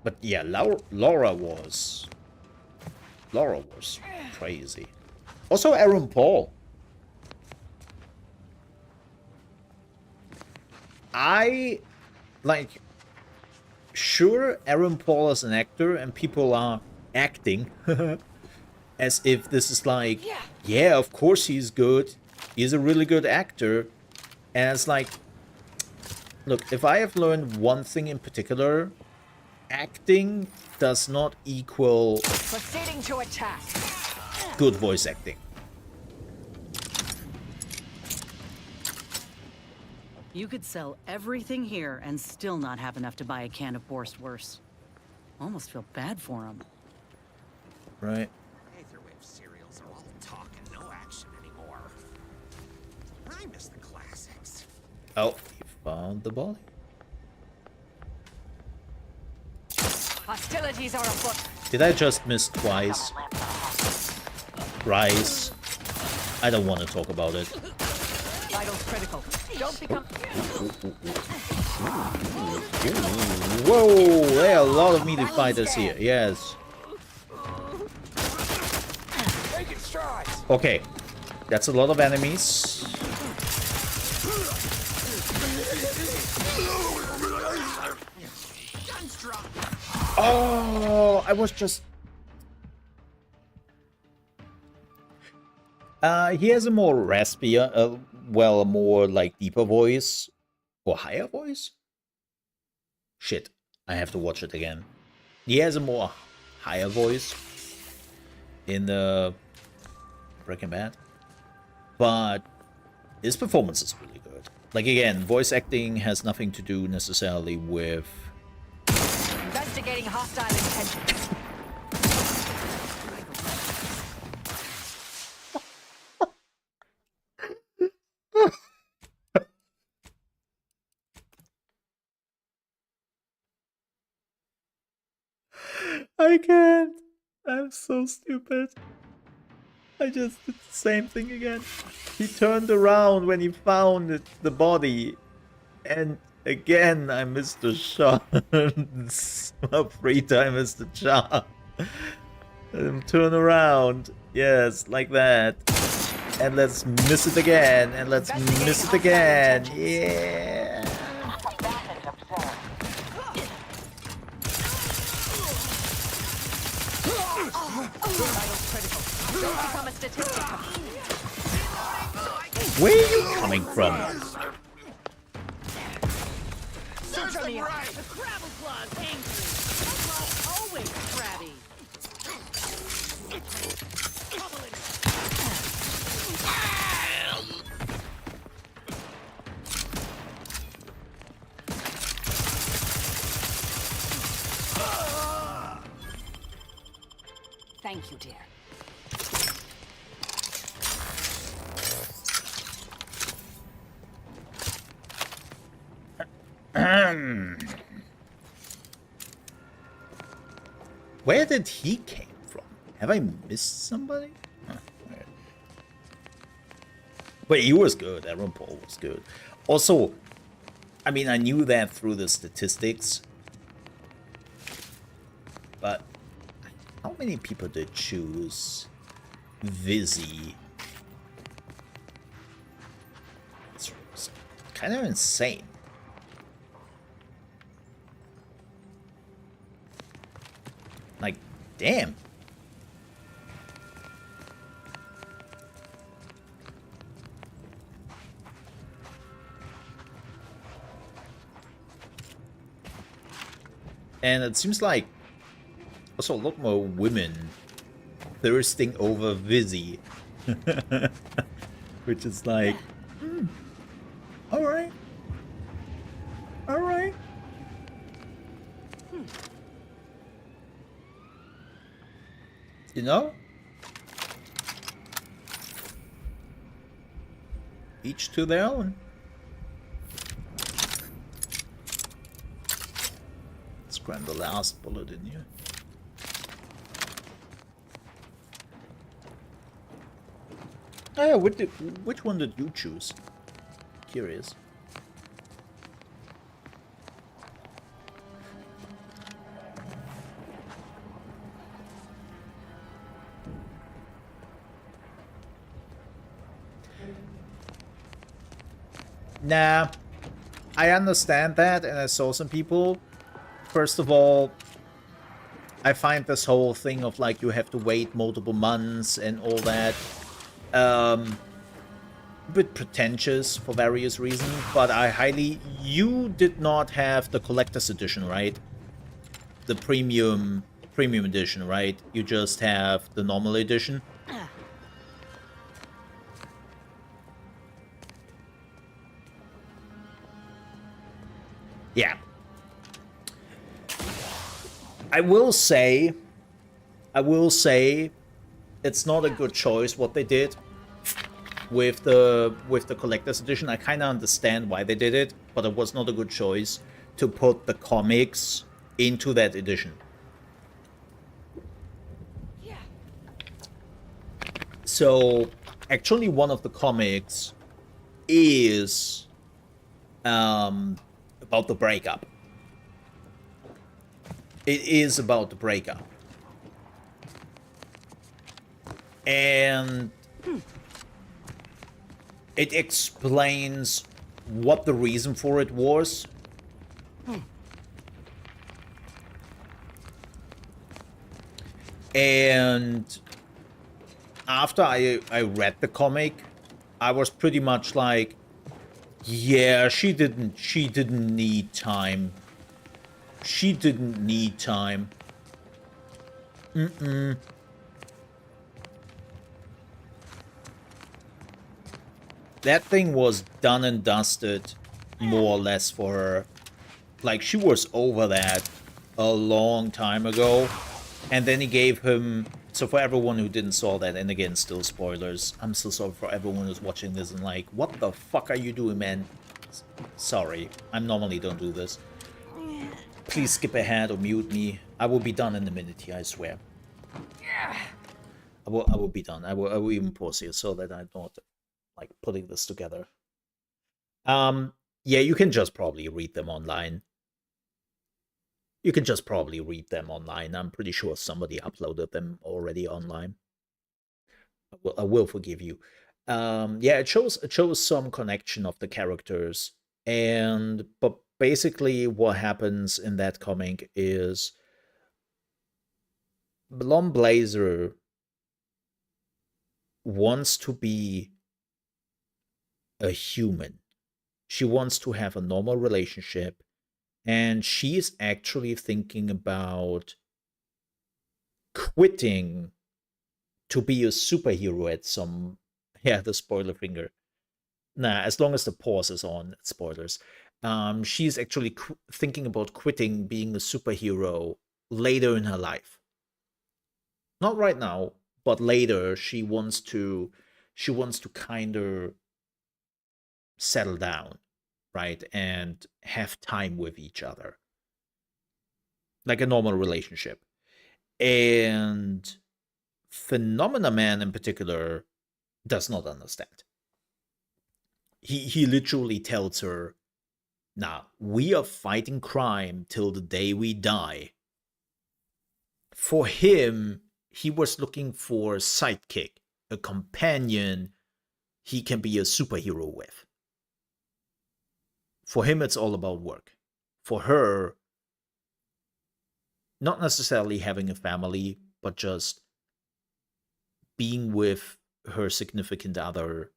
But yeah, Laura was crazy. Also Aaron Paul. Sure, Aaron Paul is an actor and people are acting as if this is like, yeah, of course he's good. He's a really good actor. And it's like, look, if I have learned one thing in particular, acting does not equal Proceeding to attack. good voice acting. You could sell everything here and still not have enough to buy a can of Borstwurst. Almost feel bad for him. Right. Aetherwave cereals are all talk and no action anymore. I miss the classics. Oh, he found the body. Hostilities are afoot. Did I just miss twice? Rise. I don't want to talk about it. Vitals critical. Don't become. Whoa, there are a lot of melee fighters here. Yes. Taking strides. Okay, that's a lot of enemies. Oh, I was just... he has a more raspier, well, a more, like, deeper voice. Or higher voice? Shit, I have to watch it again. He has a more higher voice in the Breaking Bad. But his performance is really good. Like, again, voice acting has nothing to do necessarily with... Investigating hostile intentions. I can't. I'm so stupid. I just did the same thing again. He turned around when he found the body. And again, I missed the shot. 3 times I missed the shot. Turn around. Yes, like that. And let's miss it again. And let's miss it again. Yeah. Don't become a statistic. Where are you coming from? Suture me up. The Crabble Claw's angry. Claw always crabby. Thank you, dear. Where did he came from? Have I missed somebody? Huh, okay. But he was good. Aaron Paul was good. Also, I mean, I knew that through the statistics. But how many people did choose Vizzy? It's kind of insane. Like, damn. And it seems like also a lot more women thirsting over Vizzy. Which is like, alright. Alright. You know? Each to their own. Let's cram the last bullet in here. Oh yeah, which one did you choose? Curious. Nah, I understand that, and I saw some people. First of all, I find this whole thing of like you have to wait multiple months and all that a bit pretentious for various reasons, but I highly... You did not have the collector's edition, right? The premium edition, right? You just have the normal edition. Yeah. I will say, it's not a good choice what they did. with the collector's edition. I kind of understand why they did it, but it was not a good choice to put the comics into that edition. So actually one of the comics is about the breakup. It is about the breakup. And it explains what the reason for it was. And after I read the comic, I was pretty much like, yeah, she didn't need time. She didn't need time. That thing was done and dusted, more or less, for her. Like, she was over that a long time ago. And then he gave him... So for everyone who didn't saw that, and again, still spoilers, I'm so sorry for everyone who's watching this and like, what the fuck are you doing, man? Sorry, I normally don't do this. Please skip ahead or mute me. I will be done in a minute here, I swear. I will be done. I will even pause here so that I'm not like putting this together. Yeah, you can just probably read them online. You can just probably read them online. I'm pretty sure somebody uploaded them already online. I will forgive you. Yeah, it shows some connection of the characters, but basically what happens in that comic is Blonde Blazer wants to be a human. She wants to have a normal relationship. And she's actually thinking about quitting to be a superhero at some... Yeah, the spoiler finger. Nah, as long as the pause is on, spoilers. She's actually thinking about quitting being a superhero later in her life. Not right now, but later she wants to kind of settle down. Right, and have time with each other. Like a normal relationship. And Phenomena Man in particular does not understand. He literally tells her, nah, we are fighting crime till the day we die. For him, he was looking for a sidekick, a companion he can be a superhero with. For him, it's all about work. For her, not necessarily having a family, but just being with her significant other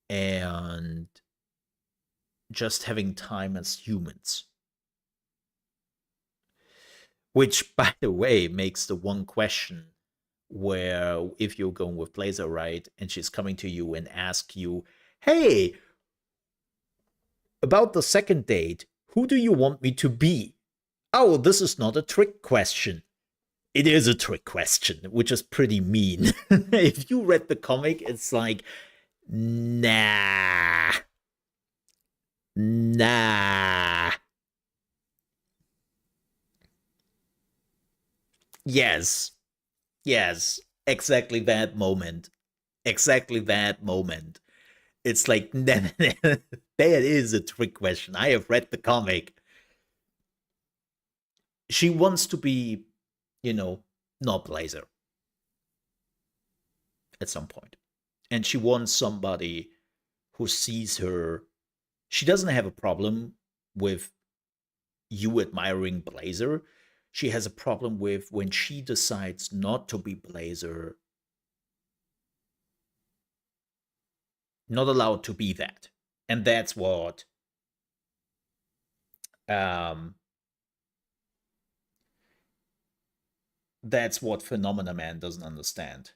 and just having time as humans. Which, by the way, makes the one question where if you're going with Blazer, right, and she's coming to you and ask you, hey, about the second date, who do you want me to be? Oh, this is not a trick question. It is a trick question, which is pretty mean. If you read the comic, it's like, nah. Yes, exactly that moment. It's like, that is a trick question. I have read the comic. She wants to be, not Blazer at some point. And she wants somebody who sees her. She doesn't have a problem with you admiring Blazer. She has a problem with when she decides not to be Blazer, not allowed to be that. And that's what Phenomena Man doesn't understand.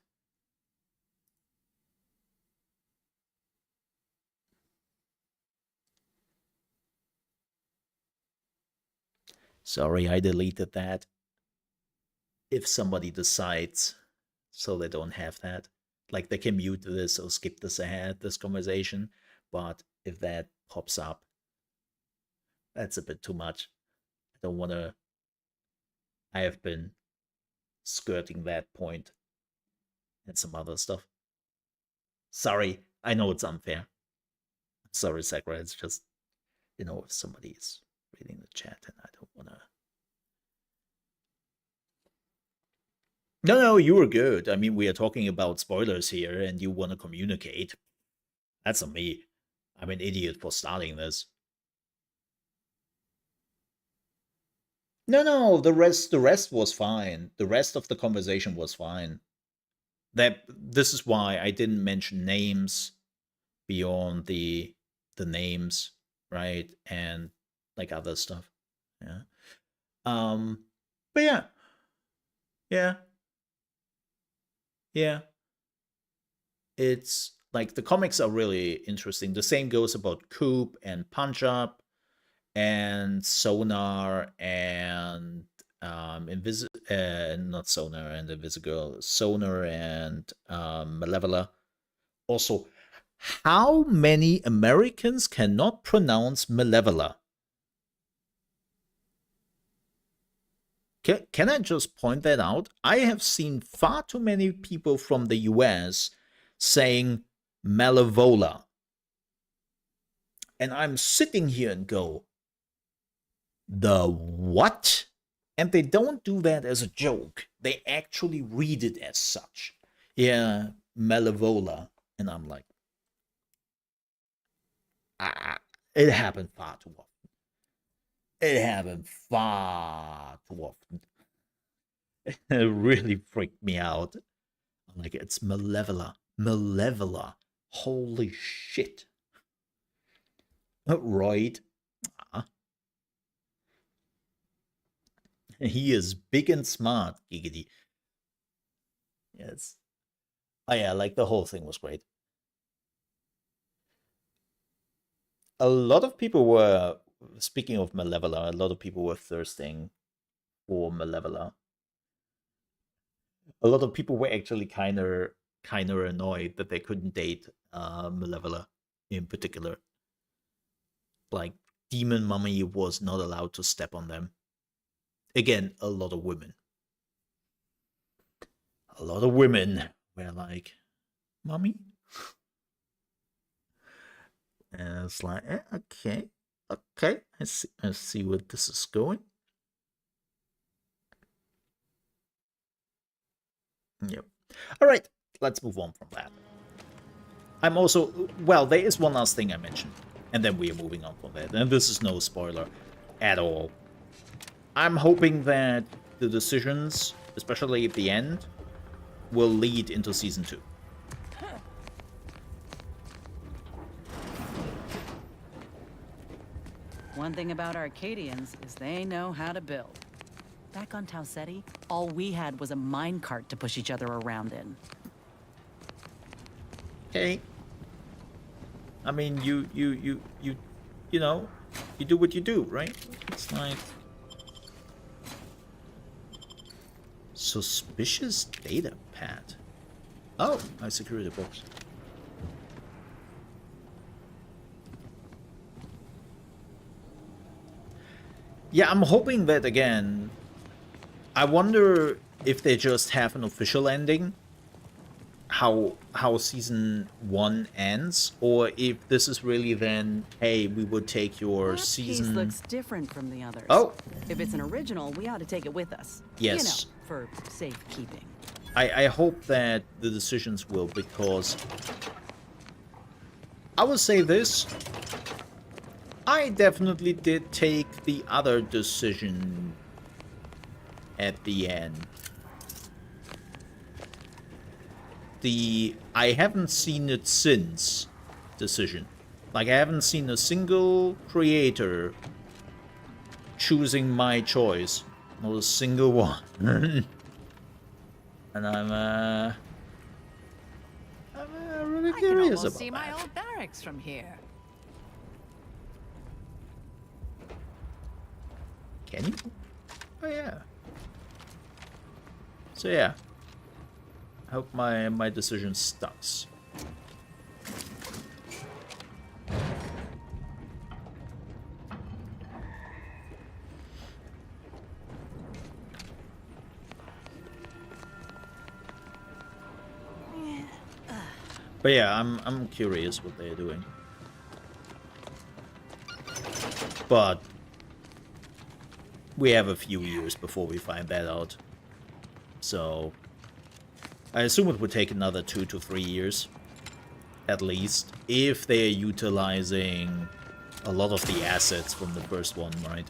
Sorry, I deleted that. If somebody decides so they don't have that. Like, they can mute this or skip this ahead, this conversation. But if that pops up, that's a bit too much. I don't want to... I have been skirting that point and some other stuff. Sorry, I know it's unfair. Sorry, Sakura, it's just, you know, if somebody is reading the chat and I don't want to... No, you were good. I mean, we are talking about spoilers here and you want to communicate. That's on me. I'm an idiot for starting this. No, the rest was fine. The rest of the conversation was fine. This is why I didn't mention names beyond the names, right? And like other stuff. Yeah. But yeah. Yeah. It's like the comics are really interesting. The same goes about Coop and Punch Up and Sonar and not Sonar and Invisigirl, Sonar and Malevola. Also, how many Americans cannot pronounce Malevola? Can I just point that out? I have seen far too many people from the US saying Malevola. And I'm sitting here and go, the what? And they don't do that as a joke. They actually read it as such. Yeah, Malevola. And I'm like, it happened far too often. It happened far too often. It really freaked me out. I'm like, it's Malevola. Malevola. Holy shit. Right. He is big and smart, Giggity. Yes. Oh yeah, like the whole thing was great. A lot of people were, speaking of Malevola, a lot of people were thirsting for Malevola. A lot of people were actually kind of annoyed that they couldn't date Malevola in particular. Like, Demon Mummy was not allowed to step on them. Again, a lot of women. A lot of women were like, Mommy? And it's like, okay. Let's see where this is going. Yep. All right, let's move on from that. I'm also, well, there is one last thing I mentioned, and then we are moving on from that. And this is no spoiler at all. I'm hoping that the decisions, especially at the end, will lead into Season 2. One thing about Arcadians is they know how to build. Back on Tau Ceti, all we had was a minecart to push each other around in. Okay. I mean, you know, you do what you do, right? It's like... Suspicious data pad. Oh, my security box. Yeah, I'm hoping that again. I wonder if they just have an official ending, how Season 1 ends, or if this is really then, hey, we would take your That season... piece looks different from the others. Oh! If it's an original, we ought to take it with us. Yes. You know, for safekeeping. I hope that the decisions will, because... I will say this. I definitely did take the other decision at the end. The I haven't seen it since decision. Like, I haven't seen a single creator choosing my choice. Not a single one. And I'm really curious about see that. my old barracks from here. Can you? Oh yeah. So yeah. Hope my decision sticks. But yeah, I'm curious what they're doing. But we have a few years before we find that out. So I assume it would take another 2 to 3 years, at least, if they are utilizing a lot of the assets from the first one, right?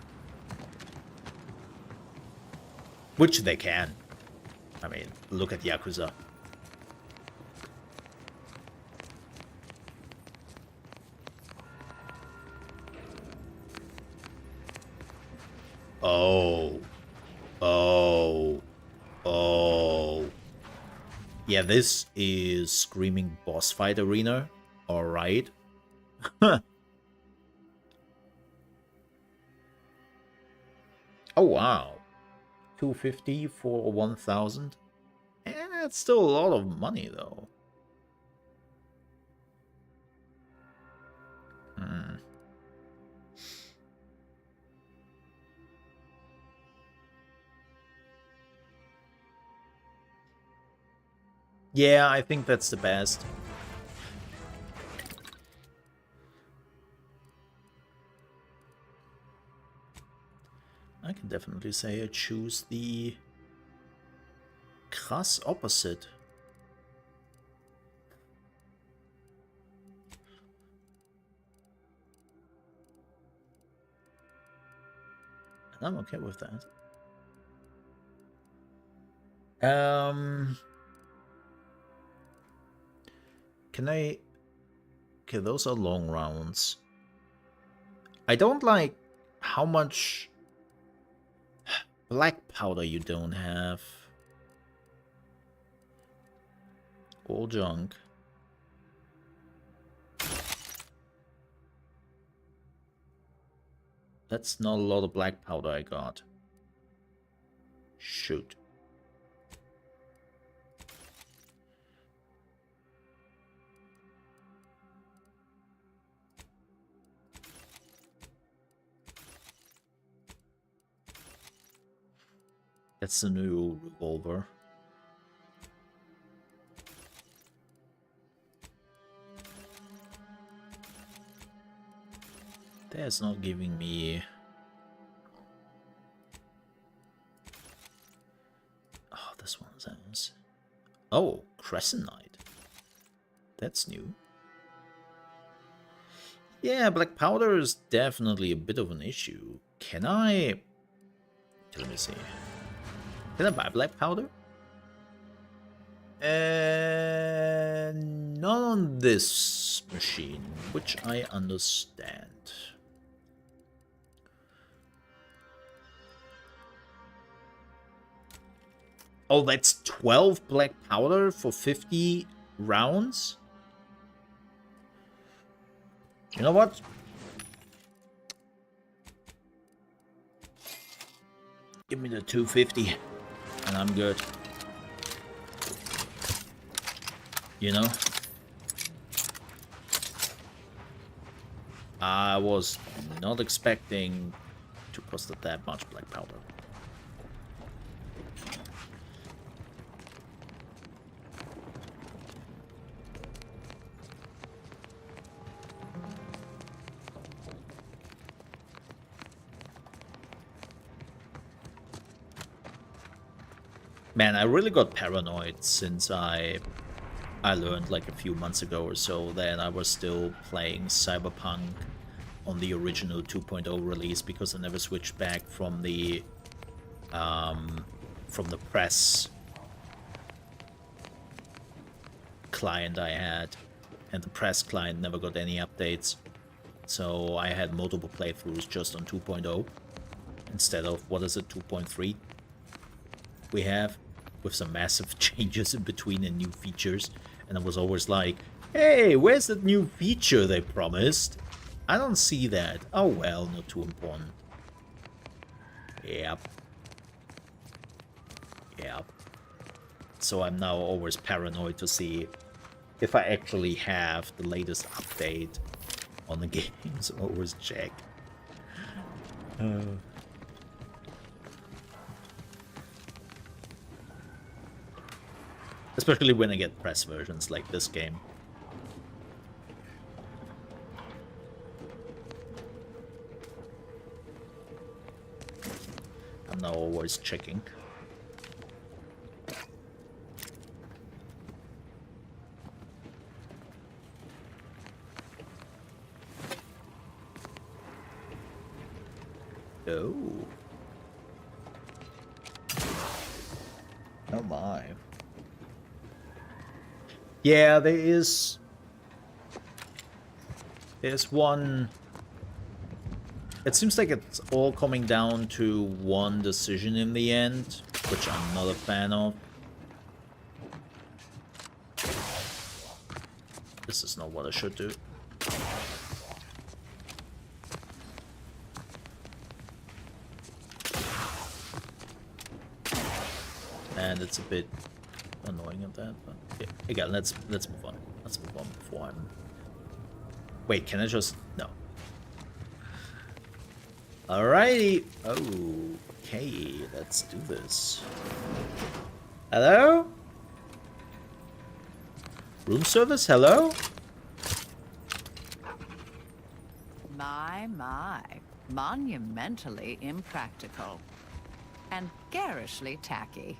Which they can. I mean, look at Yakuza. Oh. Oh. Oh. Yeah, this is Screaming Boss Fight Arena. Alright. Oh, wow. 250 for 1,000. And that's still a lot of money, though. Hmm. Yeah, I think that's the best. I can definitely say I choose the krass opposite. And I'm okay with that. Can I... Okay, those are long rounds. I don't like how much black powder you don't have. All junk. That's not a lot of black powder I got. Shoot. That's the new revolver. That's not giving me... Oh, this one sounds... Oh, Crescent Knight. That's new. Yeah, black powder is definitely a bit of an issue. Can I... Let me see. Can I buy black powder? Not on this machine, which I understand. Oh, that's 12 black powder for 50 rounds? You know what? Give me the 250 and I'm good. You know? I was not expecting to cost that much black powder. Man, I really got paranoid since I learned like a few months ago or so that I was still playing Cyberpunk on the original 2.0 release because I never switched back from the press client I had, and the press client never got any updates. So I had multiple playthroughs just on 2.0 instead of, what is it, 2.3 we have, with some massive changes in between and new features. And I was always like, hey, where's that new feature they promised? I don't see that. Oh well, not too important. Yep. Yep. so I'm now always paranoid to see if I actually have the latest update on the game, so always check. Especially when I get press versions like this game. I'm now always checking. Oh. Oh my. Yeah, there's one. It seems like it's all coming down to one decision in the end, which I'm not a fan of. This is not what I should do. And it's a bit annoying at that, but yeah. Again, let's move on. Let's move on before I'm. Wait, can I just no? Alrighty. Okay, let's do this. Hello? Room service, hello? My. Monumentally impractical. And garishly tacky.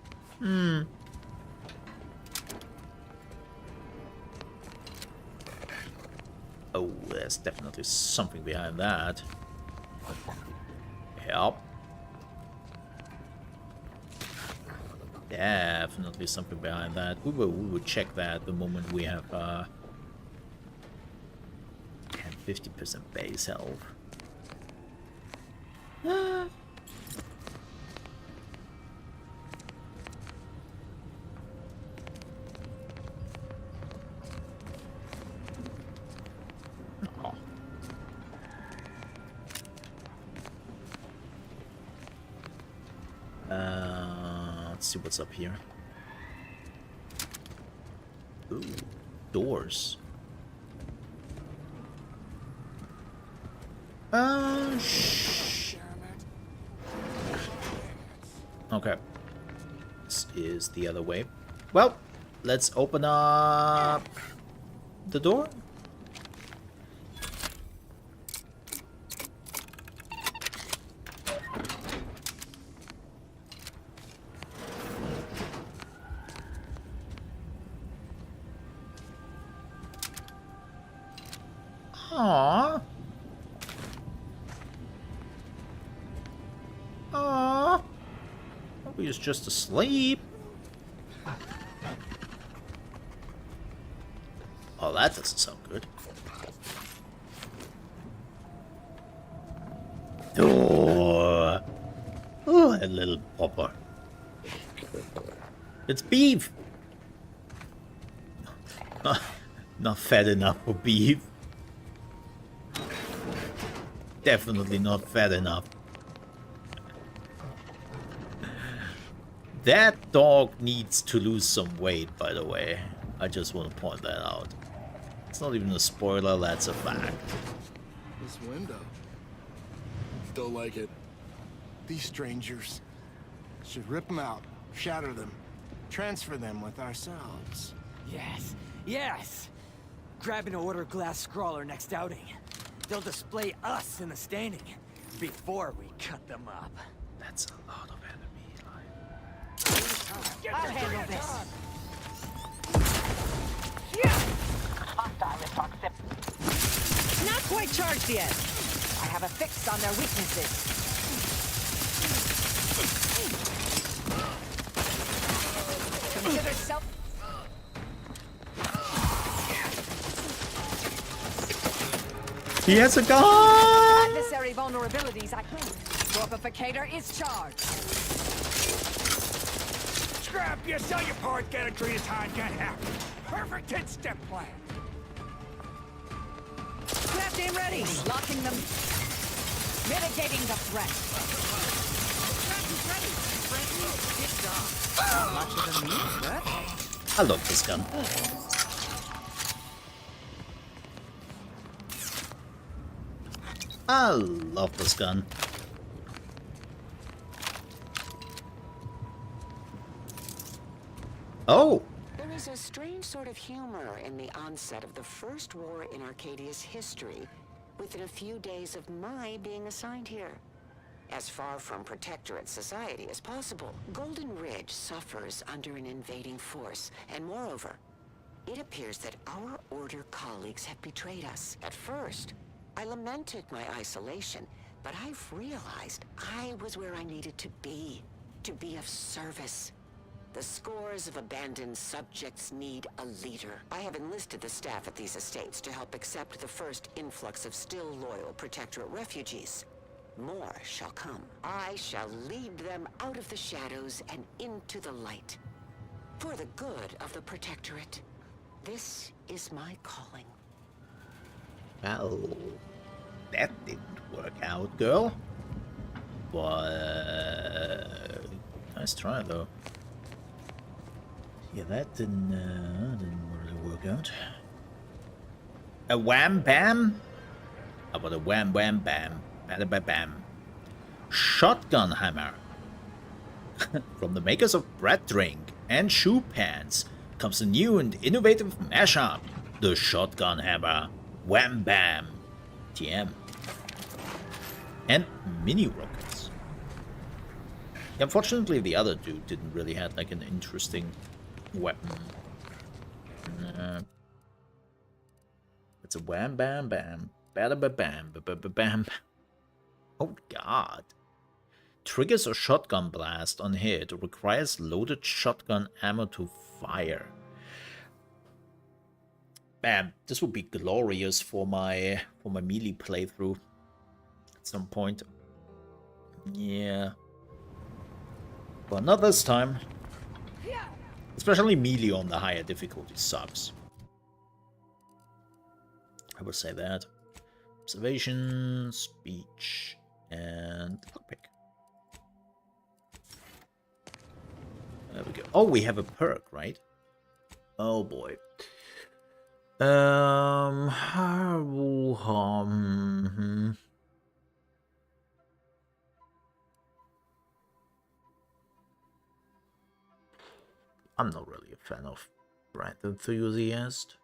Oh, there's definitely something behind that. Yep. Definitely something behind that. We will check that the moment we have 50% base health. Let's see what's up here. Ooh, doors. Okay. This is the other way. Well, let's open up the door. Aww. Aww. He was just asleep. Oh, that doesn't sound good. Oh, a little popper. It's beef. Not fat enough for beef. Definitely not fat enough. That dog needs to lose some weight, by the way. I just want to point that out. It's not even a spoiler, that's a fact. This window. Still like it. These strangers. Should rip them out, shatter them, transfer them with ourselves. Yes! Grab an order glass scrawler next outing. They'll display us in the standing before we cut them up. That's a lot of enemy line. I'll handle this. Not quite charged yet. I have a fix on their weaknesses. Consider self. He has a gun! Adversary vulnerabilities. Corpificator is charged. Scrap, you sell your part, get a tree time, get happy. Perfect 10-step plan. Snapped in ready. Locking them. Mitigating the threat. Not much of a meat, but I love this gun. I love this gun. Oh! There is a strange sort of humor in the onset of the first war in Arcadia's history, within a few days of my being assigned here. As far from Protectorate society as possible, Golden Ridge suffers under an invading force, and moreover, it appears that our Order colleagues have betrayed us. At first, I lamented my isolation, but I've realized I was where I needed to be of service. The scores of abandoned subjects need a leader. I have enlisted the staff at these estates to help accept the first influx of still loyal Protectorate refugees. More shall come. I shall lead them out of the shadows and into the light. For the good of the Protectorate. This is my calling. Well, that didn't work out, girl. But nice try, though. Yeah, that didn't really work out. A wham bam? How about a wham wham bam? Bada ba bam. Shotgun hammer. From the makers of Bread Drink and Shoe Pants comes a new and innovative mashup. The Shotgun Hammer. Wham bam. TM. And mini rockets. Unfortunately, the other dude didn't really have like an interesting weapon. It's a wham bam bam. Bada ba bam ba ba ba bam. Oh god. Triggers a shotgun blast on hit. Requires loaded shotgun ammo to fire. Bam. This would be glorious for my melee playthrough at some point. Yeah. But not this time. Especially melee on the higher difficulty sucks. I would say that. Observation, speech, and lockpick. There we go. Oh, we have a perk, right? Oh boy. I'm not really a fan of Brand Enthusiast.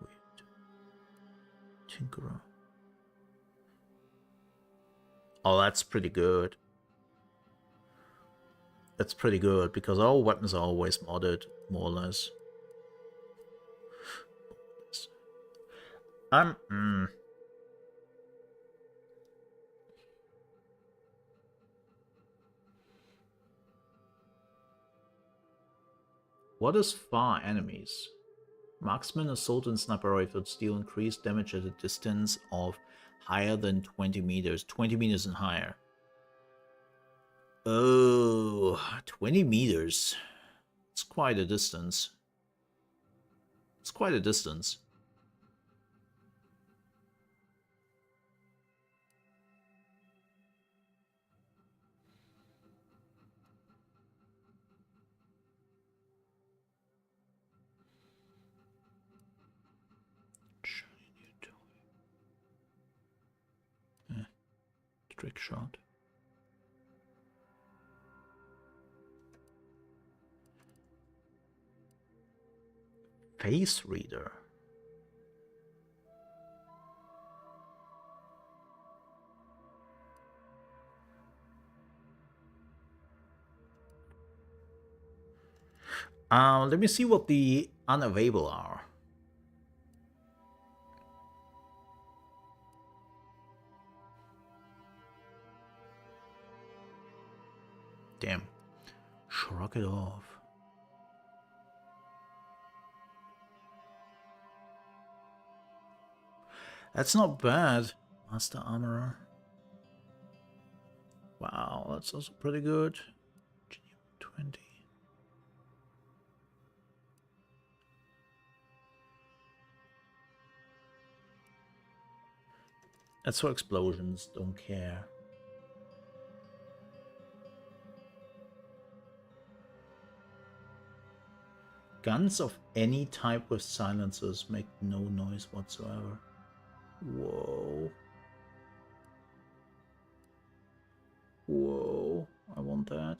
Wait. Tinkerer. Oh, that's pretty good. That's pretty good, because all weapons are always modded, more or less. What is far enemies? Marksman, assault, and sniper rifles deal increased damage at a distance of higher than 20 meters. 20 meters and higher. Oh, 20 meters. It's quite a distance. It's quite a distance. Trick shot. Face reader. Let me see what the unavailable are. Damn. Shrug it off. That's not bad, Master Armorer. Wow, that's also pretty good. 20. That's for explosions, don't care. Guns of any type with silencers make no noise whatsoever. Whoa. Whoa, I want that.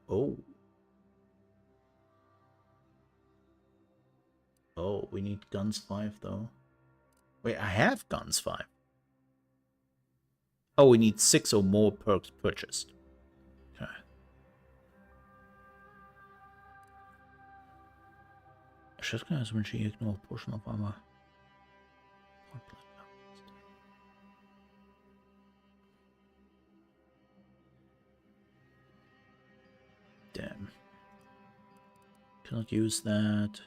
Oh. Oh, we need guns 5 though. Wait, I have guns 5. Oh, we need 6 or more perks purchased. Okay. Shotgun has when she ignore a portion of armor. Damn. Cannot use that.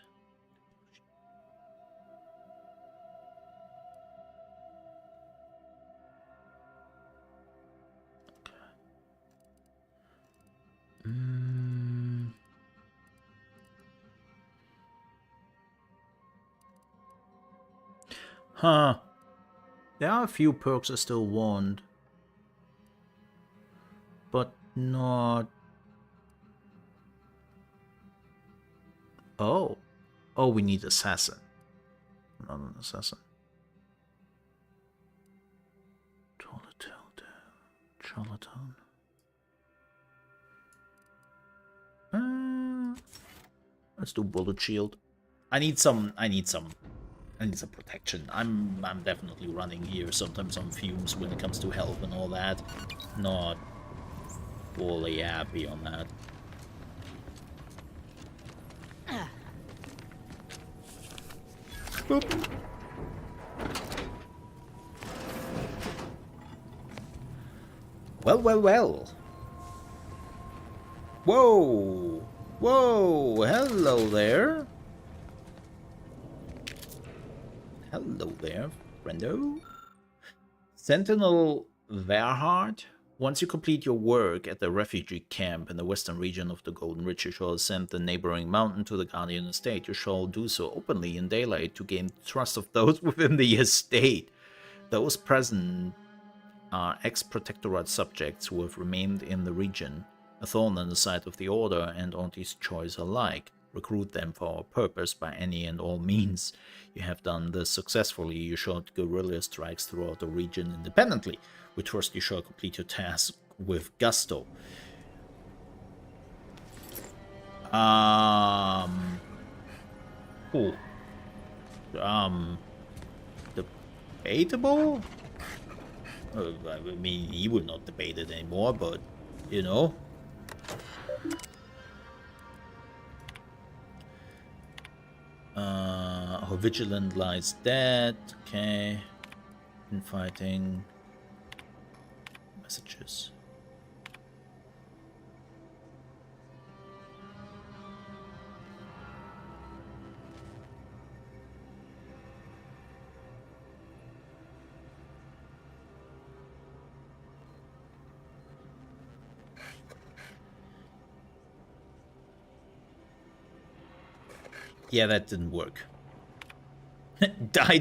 Huh. There are a few perks I still want. But not... Oh. Oh, we need assassin. Not an assassin. Charlatan. Let's do bullet shield. I need some protection. I'm definitely running here sometimes on fumes when it comes to health and all that. Not fully happy on that. Boop. Well. Whoa! Whoa! Hello there! Hello there, friendo. Sentinel Verhard. Once you complete your work at the refugee camp in the western region of the Golden Ridge, you shall ascend the neighboring mountain to the Guardian Estate. You shall do so openly in daylight to gain the trust of those within the estate. Those present are ex-protectorate subjects who have remained in the region, a thorn in the side of the Order and Auntie's choice alike. Recruit them for our purpose by any and all means. You have done this successfully. You shall guerrilla strikes throughout the region independently. We trust you shall complete your task with gusto. Debatable? I mean, he will not debate it anymore, but, you know. Our vigilant lies dead. Okay. Infighting. Messages. Yeah, that didn't work. Die.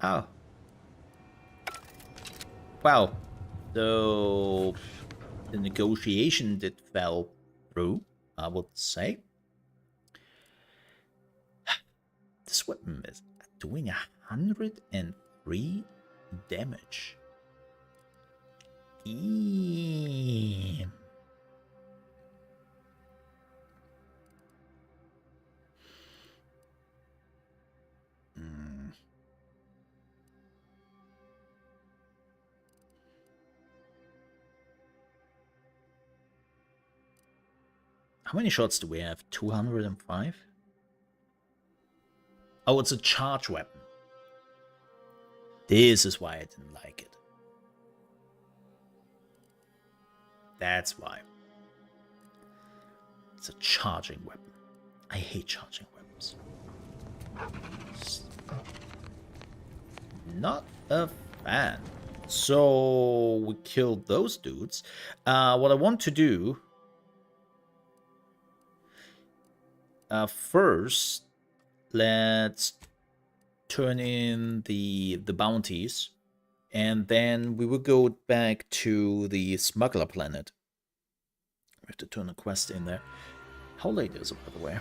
Oh. Wow. So the negotiation did fell through, I would say. This weapon is doing 103 damage. Damn. How many shots do we have? 205? Oh, it's a charge weapon. This is why I didn't like it. That's why. It's a charging weapon. I hate charging weapons. Not a fan. So we killed those dudes. What I want to do first, let's turn in the bounties, and then we will go back to the smuggler planet. We have to turn a quest in there. How late is it, by the way?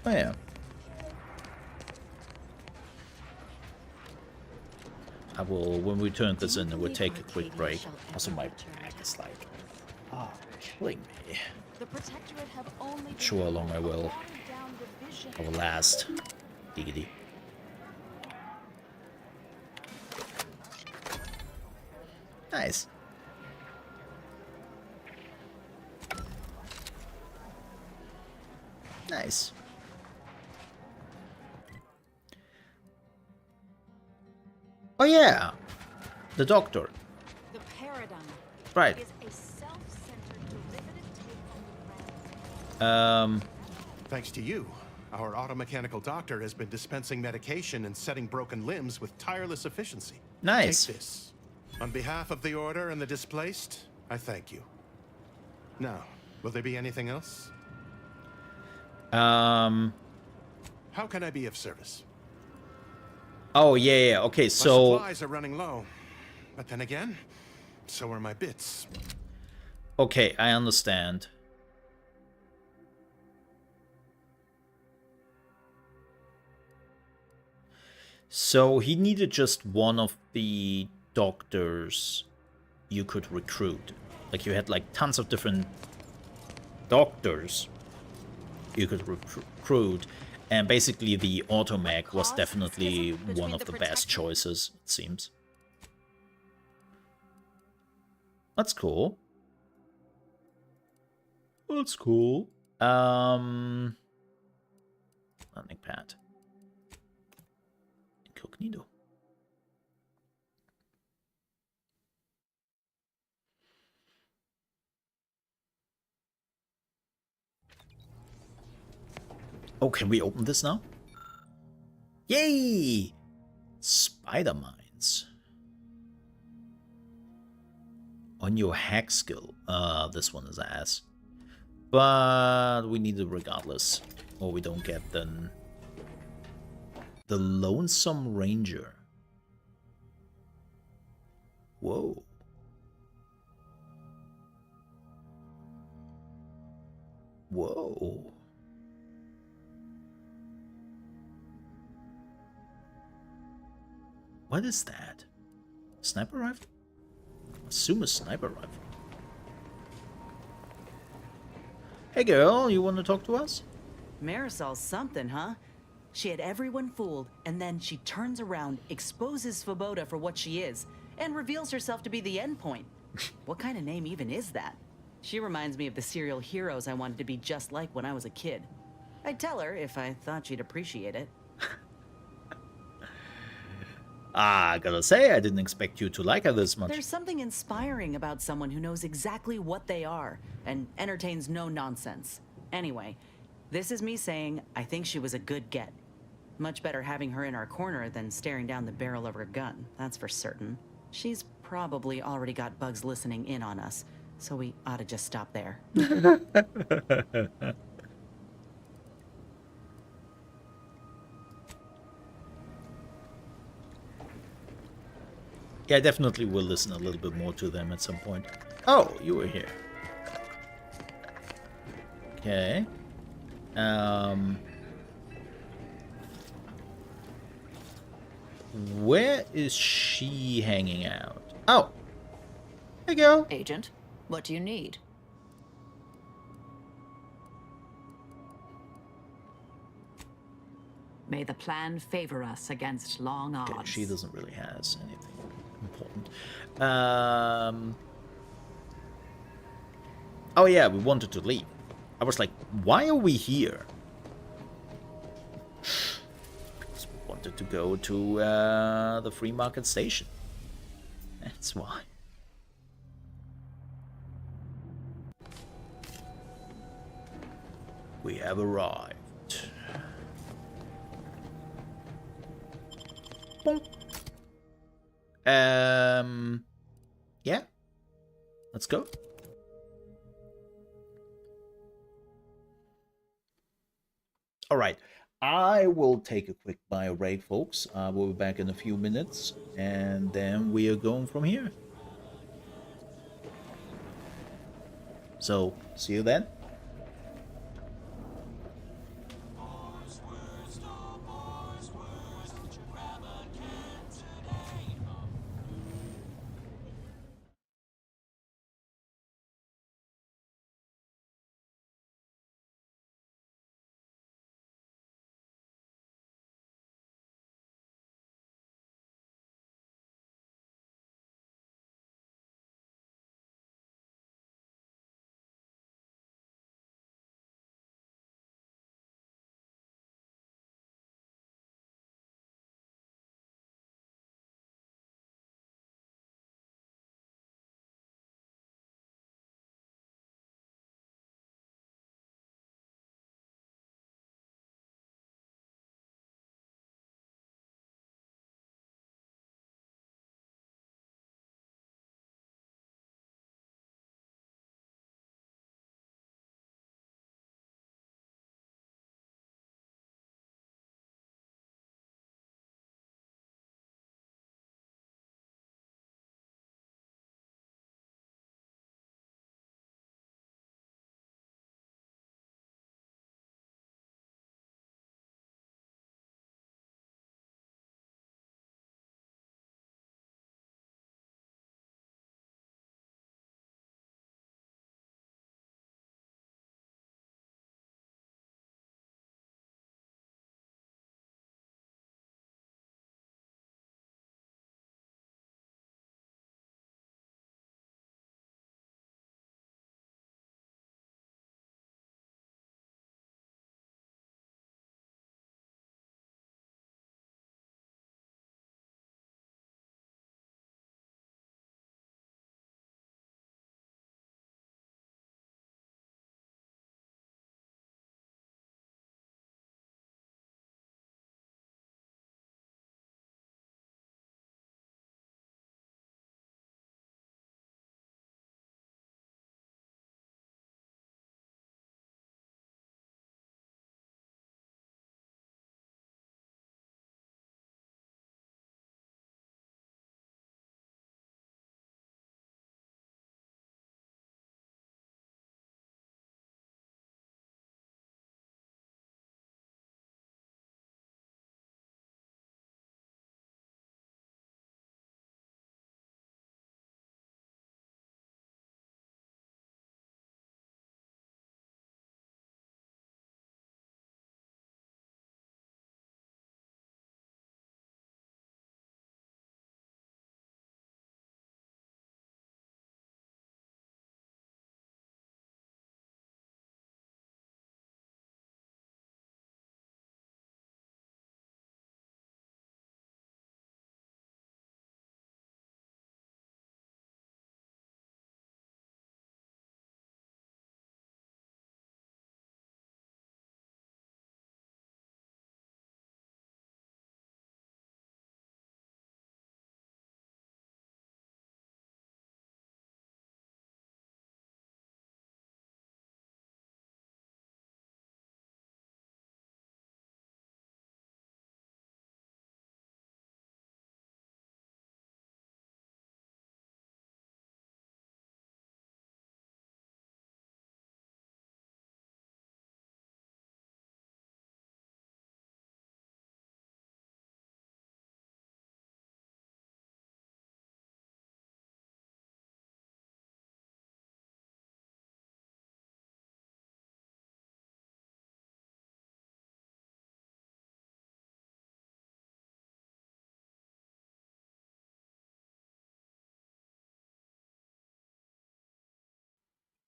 Oh yeah. I will, when we turn this in, we'll take a quick break. Also, my back is like, killing me. Not sure how long I will last. Diggity. Nice. Nice. Oh yeah, the doctor. The paradigm Right. is a self-centered derivative take on the Thanks to you, our automechanical doctor has been dispensing medication and setting broken limbs with tireless efficiency. Nice. Take this. On behalf of the Order and the displaced, I thank you. Now, will there be anything else? How can I be of service? Oh yeah. Okay, My so supplies are running low, but then again, so are my bits. okay, I understand. So he needed just one of the doctors you could recruit. Like you had like tons of different doctors you could recruit, and basically the automech was definitely one of the best choices, it seems. That's cool. That's cool. Landing pad. Incognito. Oh, can we open this now? Yay! Spider mines. On your hack skill. This one is ass. But we need it regardless. Or we don't get then. The Lonesome Ranger. Whoa. Whoa. What is that? Sniper rifle? Assume a sniper rifle. Hey girl, you want to talk to us? Marisol's something, huh? She had everyone fooled, and then she turns around, exposes Svoboda for what she is, and reveals herself to be the endpoint. What kind of name even is that? She reminds me of the serial heroes I wanted to be just like when I was a kid. I'd tell her if I thought she'd appreciate it. I gotta say, I didn't expect you to like her this much. There's something inspiring about someone who knows exactly what they are and entertains no nonsense. Anyway, this is me saying I think she was a good get. Much better having her in our corner than staring down the barrel of her gun, that's for certain. She's probably already got bugs listening in on us, so we ought to just stop there. Yeah, I definitely will listen a little bit more to them at some point. Oh, you were here. Okay. Where is she hanging out? Oh. There you go. Agent, what do you need? May the plan favor us against long odds. Okay, she doesn't really has anything important. Oh yeah, we wanted to leave. I was like, why are we here? Because we wanted to go to the free market station. That's why. We have arrived. Boom. Yeah. Let's go. All right. I will take a quick bio break, folks. We'll be back in a few minutes, and then we are going from here. So, see you then.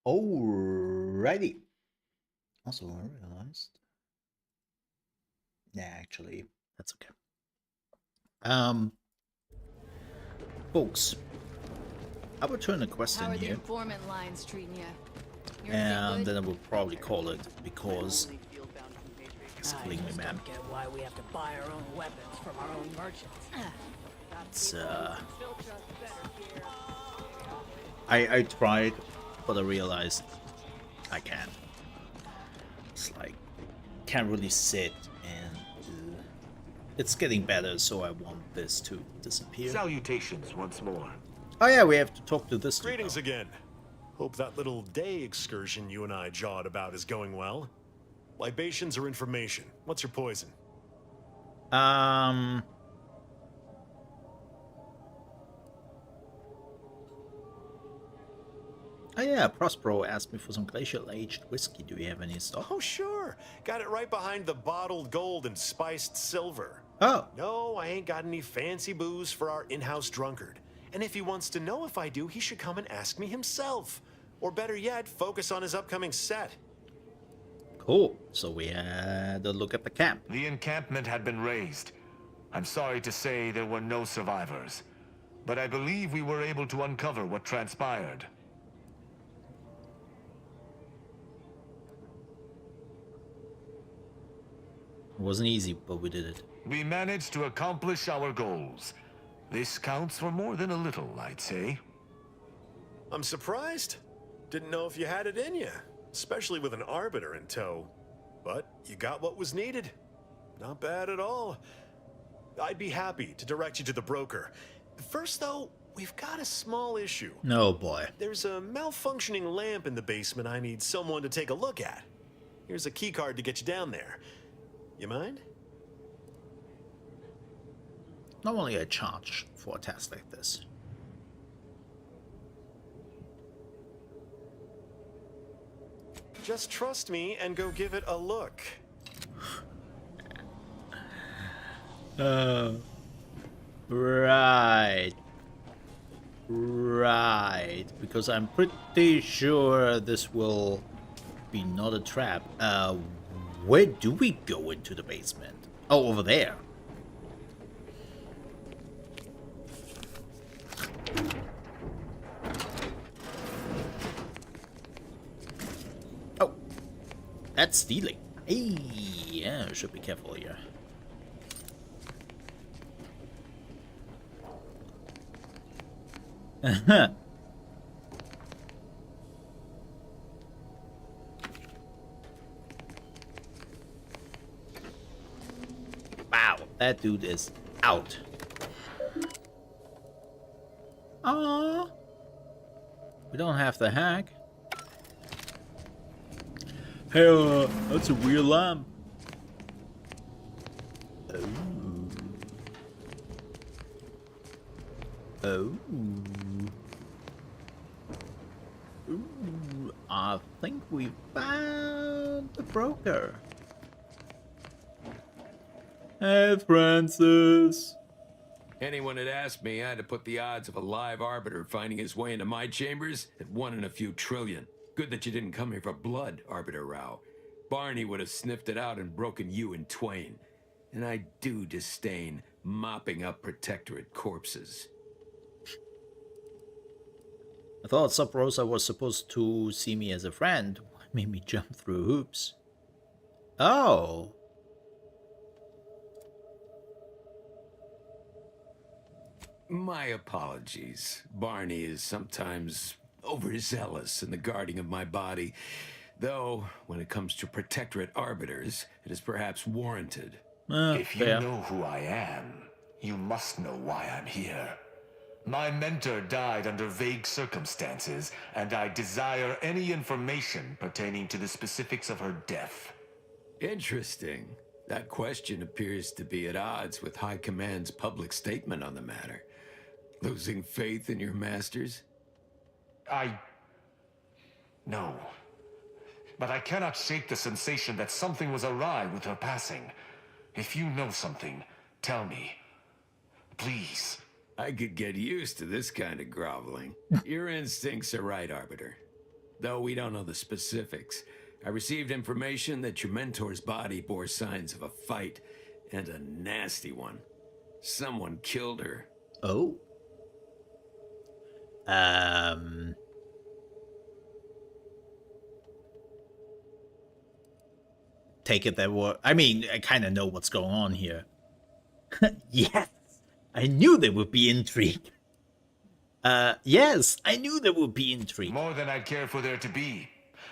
Alrighty. Also, I realized. Nah, actually, that's okay. Folks, I will turn the quest How in are the here, informant lines treating you? and then I will probably call it because it's killing me, man. Get why we have to buy our own weapons from our own merchants. It's I tried, but I realized I can't. It's like can't really sit and it's getting better, so I want this to disappear. Salutations once more. Oh yeah, we have to talk to this dude, Greetings though. again. Hope that little day excursion you and I jawed about is going well. Libations or information? What's your poison? Oh yeah, Prospero asked me for some glacial-aged whiskey. Do you have any stock? Oh, sure. Got it right behind the bottled gold and spiced silver. Oh. No, I ain't got any fancy booze for our in-house drunkard. And if he wants to know if I do, he should come and ask me himself. Or better yet, focus on his upcoming set. Cool. So we had a look at the camp. The encampment had been razed. I'm sorry to say there were no survivors, but I believe we were able to uncover what transpired. It wasn't easy, but we did it. We managed to accomplish our goals. This counts for more than a little, I'd say. I'm surprised. Didn't know if you had it in you, especially with an arbiter in tow. But you got what was needed. Not bad at all. I'd be happy to direct you to the broker. First, though, we've got a small issue. No, boy. There's a malfunctioning lamp in the basement I need someone to take a look at. Here's a keycard to get you down there. You mind? Normally I charge for a task like this. Just trust me and go give it a look. Right. Right. Because I'm pretty sure this will be not a trap. Where do we go into the basement? Oh, over there. Oh. That's stealing. Hey, yeah, I should be careful here. Wow, that dude is out. Aww. We don't have the hack. Hey, that's a weird lamp. Oh. Oh. Ooh, I think we found the broker. Hey, Francis. Anyone had asked me, I had to put the odds of a live arbiter finding his way into my chambers at 1 in a few trillion. Good that you didn't come here for blood, Arbiter Rao. Barney would have sniffed it out and broken you in twain. And I do disdain mopping up Protectorate corpses. I thought Sub Rosa was supposed to see me as a friend. What made me jump through hoops? Oh. My apologies. Barney is sometimes overzealous in the guarding of my body. Though, when it comes to Protectorate arbiters, it is perhaps warranted. If you fair. know who I am, you must know why I'm here. My mentor died under vague circumstances, and I desire any information pertaining to the specifics of her death. Interesting. That question appears to be at odds with High Command's public statement on the matter. Losing faith in your masters? No. But I cannot shake the sensation that something was awry with her passing. If you know something, tell me. Please. I could get used to this kind of groveling. Your instincts are right, Arbiter. though we don't know the specifics. I received information that your mentor's body bore signs of a fight, and a nasty one. Someone killed her. Oh. Take it that were. I mean, I kind of know what's going on here. Yes, I knew there would be intrigue. Yes, I knew there would be intrigue. More than I'd care for there to be.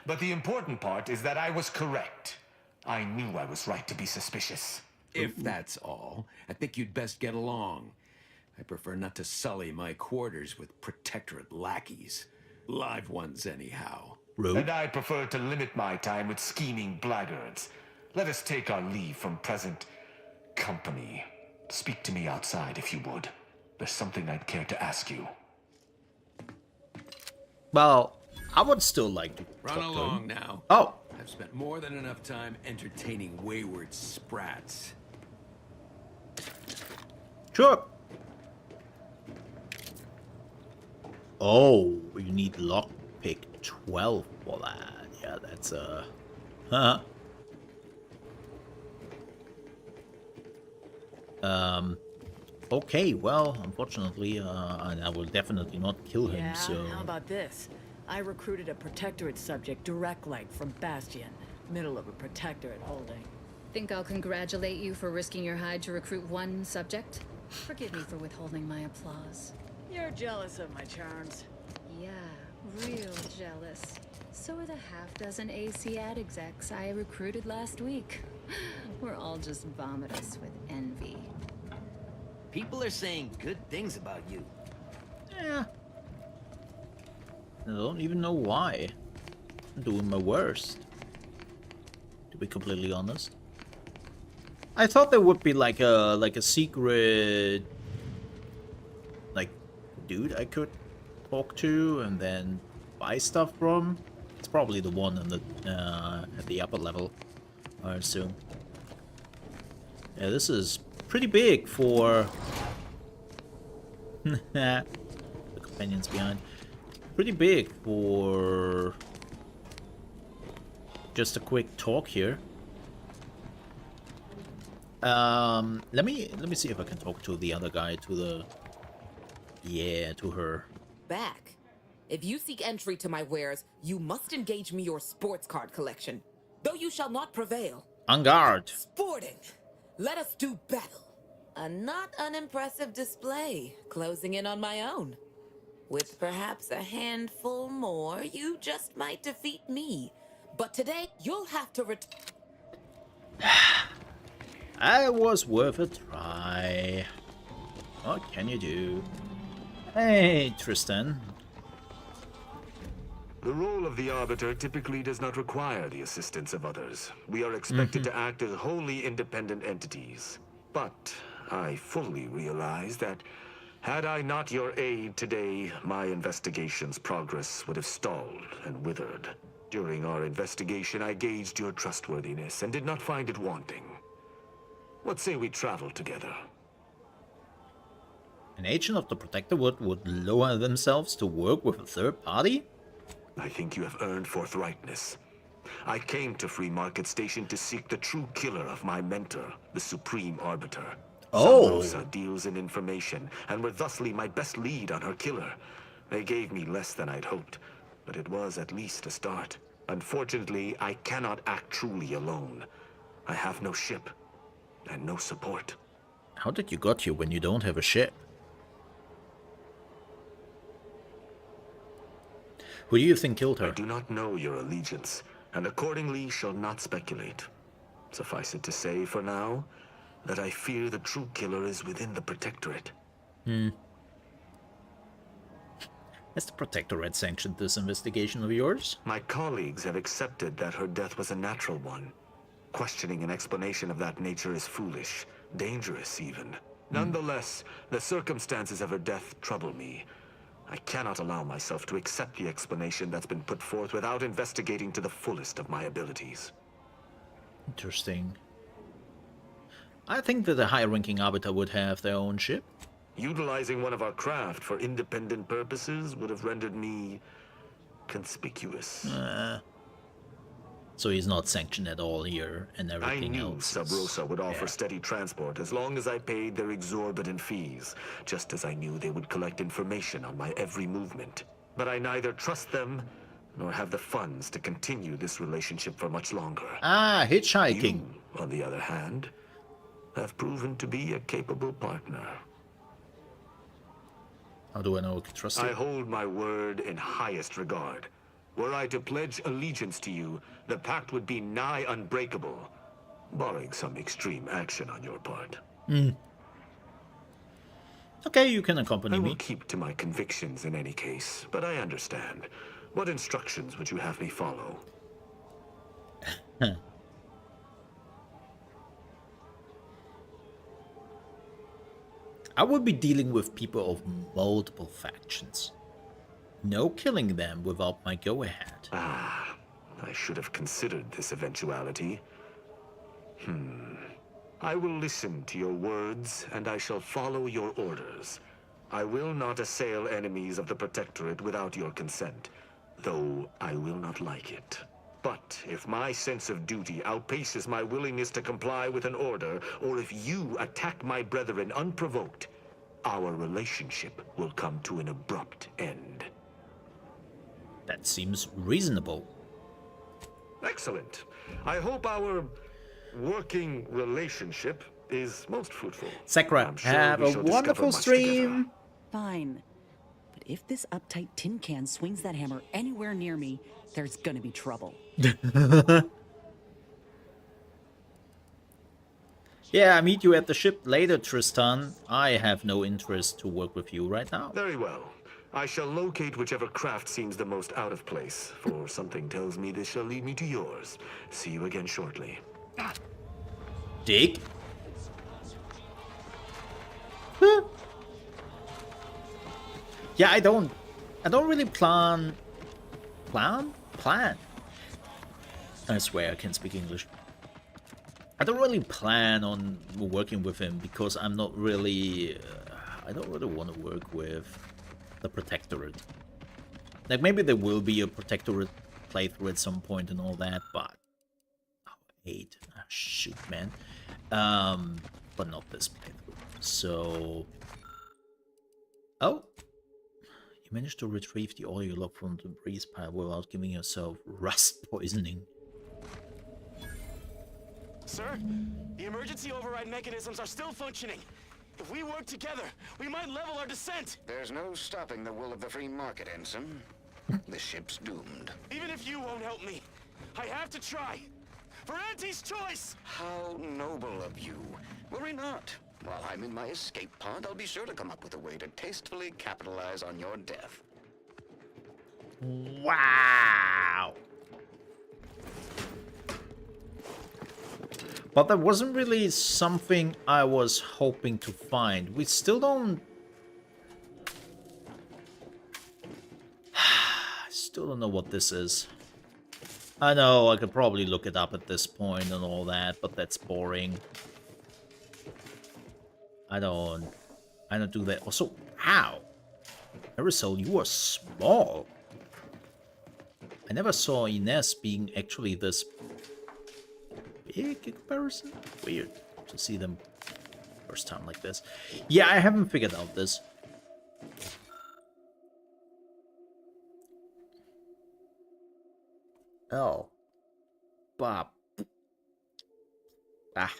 But the important part is that I was correct. I knew I was right to be suspicious. If that's all, I think you'd best get along. I prefer not to sully my quarters with Protectorate lackeys. Live ones, anyhow. Rude. And I prefer to limit my time with scheming blackguards. Let us take our leave from present company. Speak to me outside, if you would. There's something I'd care to ask you. Well, I would still like to Run talk to along him. now. Oh, I've spent more than enough time entertaining wayward sprats. sure. Oh, you need lockpick 12 for that. Yeah, that's Okay, well, unfortunately, I will definitely not kill him, Yeah, so... how about this? I recruited a Protectorate subject direct like from Bastion, middle of a Protectorate holding. Think I'll congratulate you for risking your hide to recruit one subject? Forgive me for withholding my applause. You're jealous of my charms. Yeah, real jealous. So are the half-dozen AC ad execs I recruited last week. We're all just vomitous with envy. People are saying good things about you. Yeah. I don't even know why. I'm doing my worst, to be completely honest. I thought there would be like a secret, like, dude I could talk to and then buy stuff from. It's probably the one in the at the upper level, I assume. Yeah, this is pretty big for the companions behind. Pretty big for just a quick talk here. Let me see if I can talk to the other guy, to her. Back. If you seek entry to my wares, you must engage me your sports card collection. Though you shall not prevail. En garde. Sporting. Let us do battle. A not unimpressive display, closing in on my own. With perhaps a handful more, you just might defeat me. But today, you'll have to I was worth a try. What can you do? Hey, Tristan. The role of the Arbiter typically does not require the assistance of others. We are expected to act as wholly independent entities. But I fully realize that had I not your aid today, my investigation's progress would have stalled and withered. During our investigation, I gauged your trustworthiness and did not find it wanting. What say we travel together? An agent of the Protectorate would lower themselves to work with a third party? I think you have earned forthrightness. I came to Free Market Station to seek the true killer of my mentor, the Supreme Arbiter. Oh. Rosa deals in information, and were thusly my best lead on her killer. They gave me less than I'd hoped, but it was at least a start. Unfortunately, I cannot act truly alone. I have no ship, and no support. How did you got here when you don't have a ship? Who do you think killed her? I do not know your allegiance, and accordingly shall not speculate. Suffice it to say, for now, that I fear the true killer is within the Protectorate. Has the Protectorate sanctioned this investigation of yours? My colleagues have accepted that her death was a natural one. Questioning an explanation of that nature is foolish, dangerous even. Nonetheless, the circumstances of her death trouble me. I cannot allow myself to accept the explanation that's been put forth without investigating to the fullest of my abilities. Interesting. I think that a high-ranking Arbiter would have their own ship. Utilizing one of our craft for independent purposes would have rendered me conspicuous. So he's not sanctioned at all here, and I everything knew else. Sub Rosa would offer yeah. steady transport as long as I paid their exorbitant fees, just as I knew they would collect information on my every movement. But I neither trust them nor have the funds to continue this relationship for much longer. Ah, hitchhiking. You, on the other hand, have proven to be a capable partner. How do I know I can trust you? I hold my word in highest regard. Were I to pledge allegiance to you, the pact would be nigh unbreakable, barring some extreme action on your part. Okay, you can accompany I me. will keep to my convictions in any case, but I understand. What instructions would you have me follow? I would be dealing with people of multiple factions. No killing them without my go-ahead. Ah, I should have considered this eventuality. I will listen to your words, and I shall follow your orders. I will not assail enemies of the Protectorate without your consent, though I will not like it. But if my sense of duty outpaces my willingness to comply with an order, or if you attack my brethren unprovoked, our relationship will come to an abrupt end. That seems reasonable. Excellent. I hope our working relationship is most fruitful. Sakura, I'm sure have we a shall wonderful discover much stream. together. Fine. But if this uptight tin can swings that hammer anywhere near me, there's gonna be trouble. Yeah, I meet you at the ship later, Tristan. I have no interest to work with you right now. Very well. I shall locate whichever craft seems the most out of place, for something tells me this shall lead me to yours. See you again shortly. Dick. Yeah, I don't really plan. I swear I can't speak English. I don't really plan on working with him because I'm not really. I don't really want to work with the Protectorate. Like maybe there will be a Protectorate playthrough at some point and all that, but 8. Ah, shoot, man. But not this playthrough. So. Oh. You managed to retrieve the audio log from the breeze pile without giving yourself rust poisoning. Sir, the emergency override mechanisms are still functioning. If we work together, we might level our descent. There's no stopping the will of the free market, Ensign. The ship's doomed. Even if you won't help me, I have to try. For Auntie's choice! How noble of you. Worry not. While I'm in my escape pod, I'll be sure to come up with a way to tastefully capitalize on your death. Wow! But that wasn't really something I was hoping to find. We still don't... still don't know what this is. I know, I could probably look it up at this point and all that, but that's boring. I don't do that. Also, wow! Aerosol, you are small. I never saw Ines being actually this big in comparison. Weird to see them first time like this. Yeah, I haven't figured out this. Oh. Bob. Ah.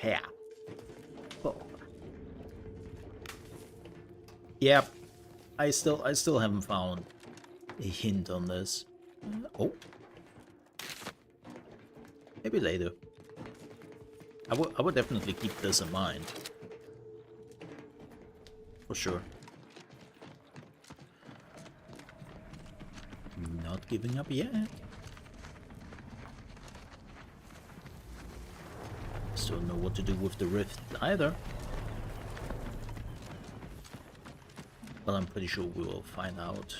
Yeah. Oh. Yep. I still haven't found a hint on this. Oh. Maybe later. I would definitely keep this in mind. For sure. Not giving up yet. Still don't know what to do with the rift either. But I'm pretty sure we will find out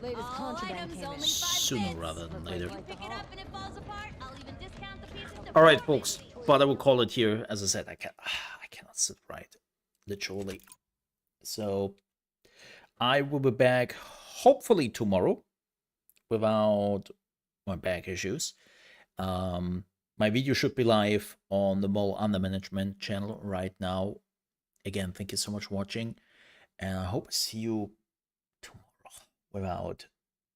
Latest contraband came in. sooner rather than later. Pick it up and it falls apart. I'll even discount the pieces to All right, folks. But I will call it here. As I said, I cannot sit right, literally. So I will be back hopefully tomorrow without my back issues. My video should be live on the Mole Under Management channel right now. Again, thank you so much for watching, and I hope to see you tomorrow without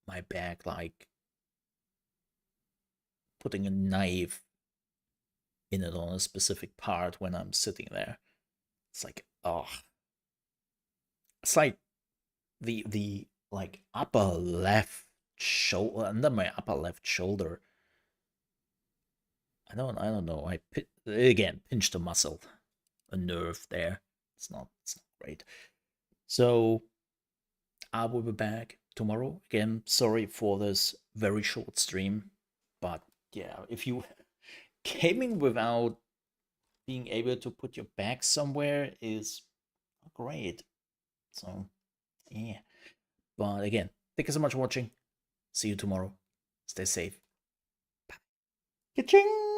my back like putting a knife in it on a specific part when I'm sitting there. It's like, oh, it's like the like upper left shoulder, under my upper left shoulder. I don't know. I pinched a muscle, a nerve there. It's not great. So I will be back tomorrow. Again, sorry for this very short stream, but yeah, if you gaming without being able to put your back somewhere is great. So yeah, but again, thank you so much for watching. See you tomorrow. Stay safe. Bye. Ka-ching!